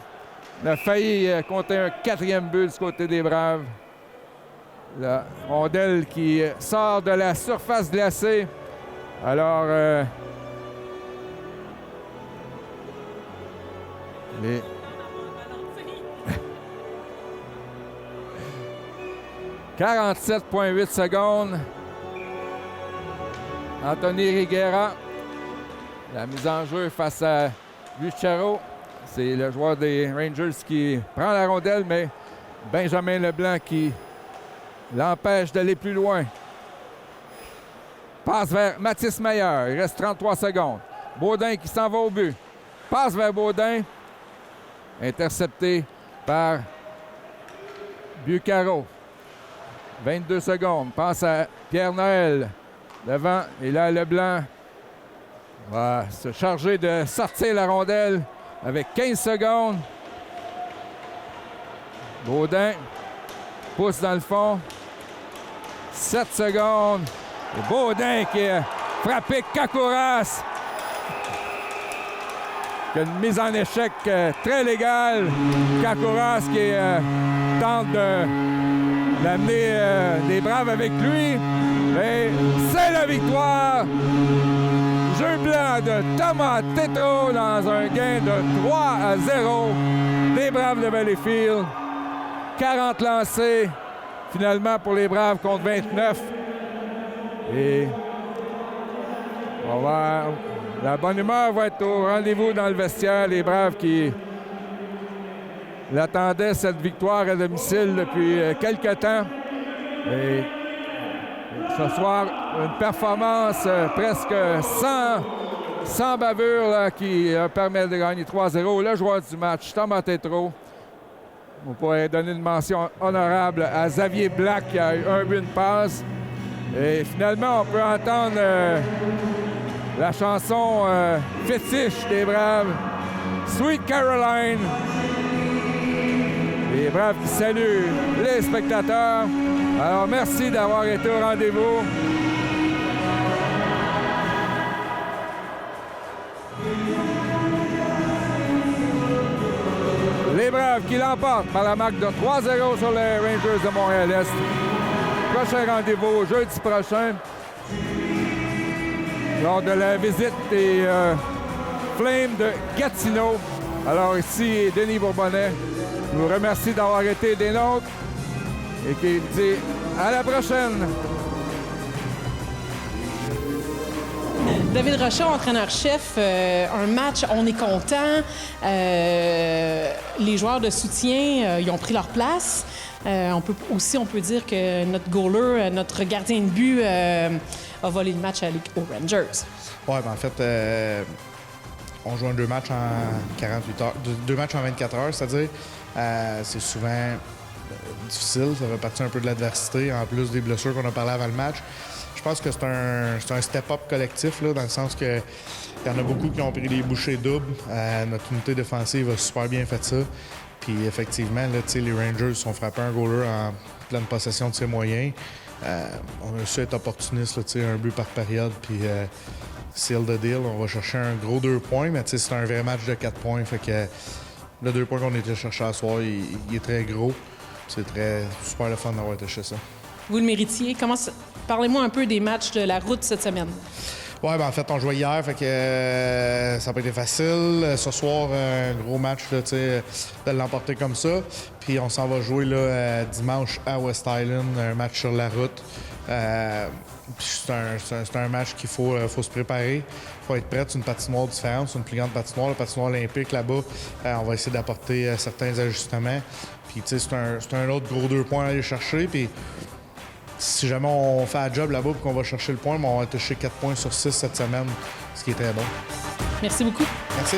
On a failli compter un 4e but du côté des Braves. La rondelle qui sort de la surface glacée. Alors, les 47,8 secondes. Anthony Riguera. La mise en jeu face à Lucero. C'est le joueur des Rangers qui prend la rondelle, mais Benjamin Leblanc qui l'empêche d'aller plus loin. Passe vers Mathis Meilleur. Il reste 33 secondes. Baudin qui s'en va au but. Passe vers Baudin. Intercepté par Bucaro. 22 secondes. Passe à Pierre-Noël. Devant. Et là, Leblanc va se charger de sortir la rondelle avec 15 secondes. Baudin pousse dans le fond. 7 secondes. Et Baudin qui a frappé Kakouras. Une mise en échec très légale. Kakouras qui tente d'amener les Braves avec lui. Et c'est la victoire. Jeu blanc de Thomas Tétrault dans un gain de 3-0 des Braves de Valleyfield. 40 lancés finalement pour les Braves contre 29. Et on va... La bonne humeur va être au rendez-vous dans le vestiaire. Les Braves qui l'attendaient, cette victoire à domicile depuis quelque temps. Et ce soir, une performance presque sans bavure là, qui permet de gagner 3-0. Le joueur du match, Thomas Tétrault. On pourrait donner une mention honorable à Xavier Black qui a eu un but, une passe. Et finalement, on peut entendre la chanson fétiche des Braves, Sweet Caroline. Les Braves qui saluent les spectateurs. Alors, merci d'avoir été au rendez-vous. Les Braves qui l'emportent par la marque de 3-0 sur les Rangers de Montréal-Est. Prochain rendez-vous jeudi prochain, lors de la visite des Flames de Gatineau. Alors ici, Denis Bourbonnais nous remercie d'avoir été des nôtres et qui dit à la prochaine. David Rochon, entraîneur-chef, un match, on est content. Les joueurs de soutien, ils ont pris leur place. On peut dire que notre goaler, notre gardien de but a volé le match aux Rangers. Oui, ben en fait, on joue 2 matchs en 48 heures, 2 matchs en 24 heures, c'est-à-dire c'est souvent difficile, ça fait partie un peu de l'adversité, en plus des blessures qu'on a parlé avant le match. Je pense que c'est un step-up collectif, là, dans le sens que il y en a beaucoup qui ont pris des bouchées doubles. Notre unité défensive a super bien fait ça. Puis effectivement, là, les Rangers sont frappés un goaler en pleine possession de ses moyens. On a su être opportuniste, là, un but par période, puis seal the deal. On va chercher un gros 2 points, mais c'est un vrai match de 4 points. Fait que le 2 points qu'on était chercher à soir, il est très gros. C'est super le fun d'avoir été chercher ça. Vous le méritiez. Parlez-moi un peu des matchs de la route cette semaine. Ouais, ben en fait, on jouait hier, fait que ça n'a pas été facile. Ce soir, un gros match, là, tu sais, de l'emporter comme ça. Puis on s'en va jouer là, dimanche à West Island, un match sur la route. C'est un match qu'il faut se préparer. Il faut être prêt. C'est une patinoire différente, c'est une plus grande patinoire. La patinoire olympique, là-bas, on va essayer d'apporter certains ajustements. Puis, tu sais, c'est un autre gros 2 points à aller chercher. Puis, si jamais on fait un job là-bas et qu'on va chercher le point, on va toucher 4 points sur 6 cette semaine, ce qui est très bon. Merci beaucoup. Merci.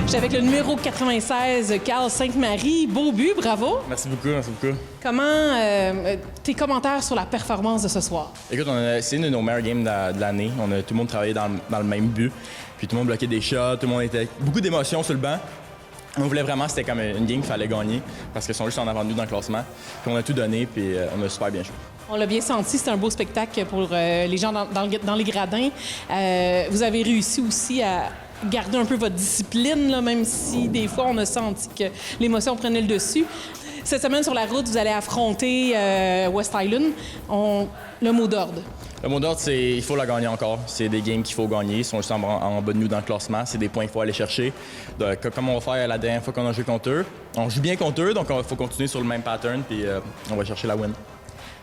Je suis avec le numéro 96, Carl Sainte-Marie. Beau but, bravo. Merci beaucoup, merci beaucoup. Comment tes commentaires sur la performance de ce soir? Écoute, c'est une de nos meilleures games de l'année. Tout le monde travaillait dans le même but. Puis tout le monde bloquait des shots, tout le monde était... Beaucoup d'émotions sur le banc. On voulait vraiment, c'était comme une game qu'il fallait gagner parce qu'ils sont juste en avant de nous dans le classement. Puis on a tout donné, puis on a super bien joué. On l'a bien senti, c'est un beau spectacle pour les gens dans les gradins. Vous avez réussi aussi à garder un peu votre discipline, là, même si des fois on a senti que l'émotion prenait le dessus. Cette semaine sur la route, vous allez affronter West Island. Le mot d'ordre. Le mot d'ordre, c'est il faut la gagner encore. C'est des games qu'il faut gagner. Ils sont juste en bas de nous dans le classement. C'est des points qu'il faut aller chercher. Comme on va faire la dernière fois qu'on a joué contre eux. On joue bien contre eux, donc il faut continuer sur le même pattern, puis on va chercher la win.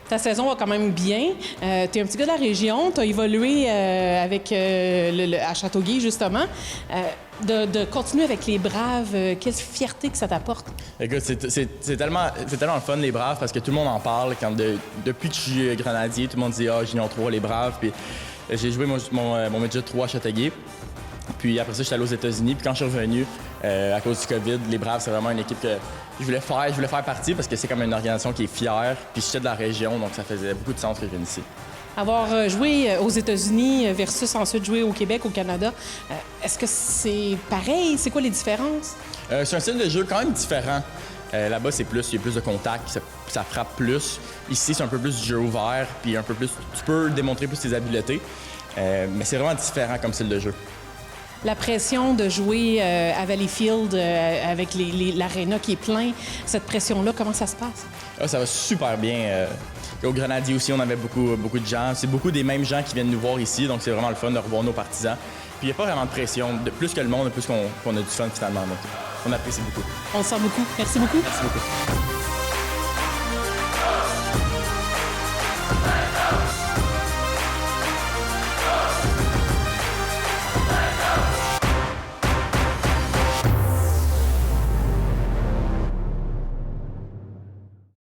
Ta saison va quand même bien. Tu es un petit gars de la région. Tu as évolué à Châteauguay, justement. De continuer avec les Braves, quelle fierté que ça t'apporte? Écoute, c'est tellement le fun, les Braves, parce que tout le monde en parle. Depuis que je suis grenadier, tout le monde dit « Ah, Junior 3, les Braves ». Puis j'ai joué mon midget 3 à Châteauguay. Puis après ça, je suis allé aux États-Unis. Puis quand je suis revenu, à cause du COVID, les Braves, c'est vraiment une équipe que je voulais faire partie parce que c'est comme une organisation qui est fière. Puis je suis de la région, donc ça faisait beaucoup de sens que je vienne ici. Avoir joué aux États-Unis versus ensuite jouer au Québec, au Canada, est-ce que c'est pareil? C'est quoi les différences? C'est un style de jeu quand même différent. Là-bas, il y a plus de contact, ça frappe plus. Ici, c'est un peu plus du jeu ouvert, puis un peu plus, tu peux démontrer plus tes habiletés. Mais c'est vraiment différent comme style de jeu. La pression de jouer à Valleyfield avec l'aréna qui est plein, cette pression-là, comment ça se passe? Ça va super bien. Au Grenadier aussi, on avait beaucoup de gens. C'est beaucoup des mêmes gens qui viennent nous voir ici, donc c'est vraiment le fun de revoir nos partisans. Puis il n'y a pas vraiment de pression. Plus que le monde, plus qu'on a du fun finalement. Donc on apprécie beaucoup. On le sent beaucoup. Merci beaucoup. Merci beaucoup.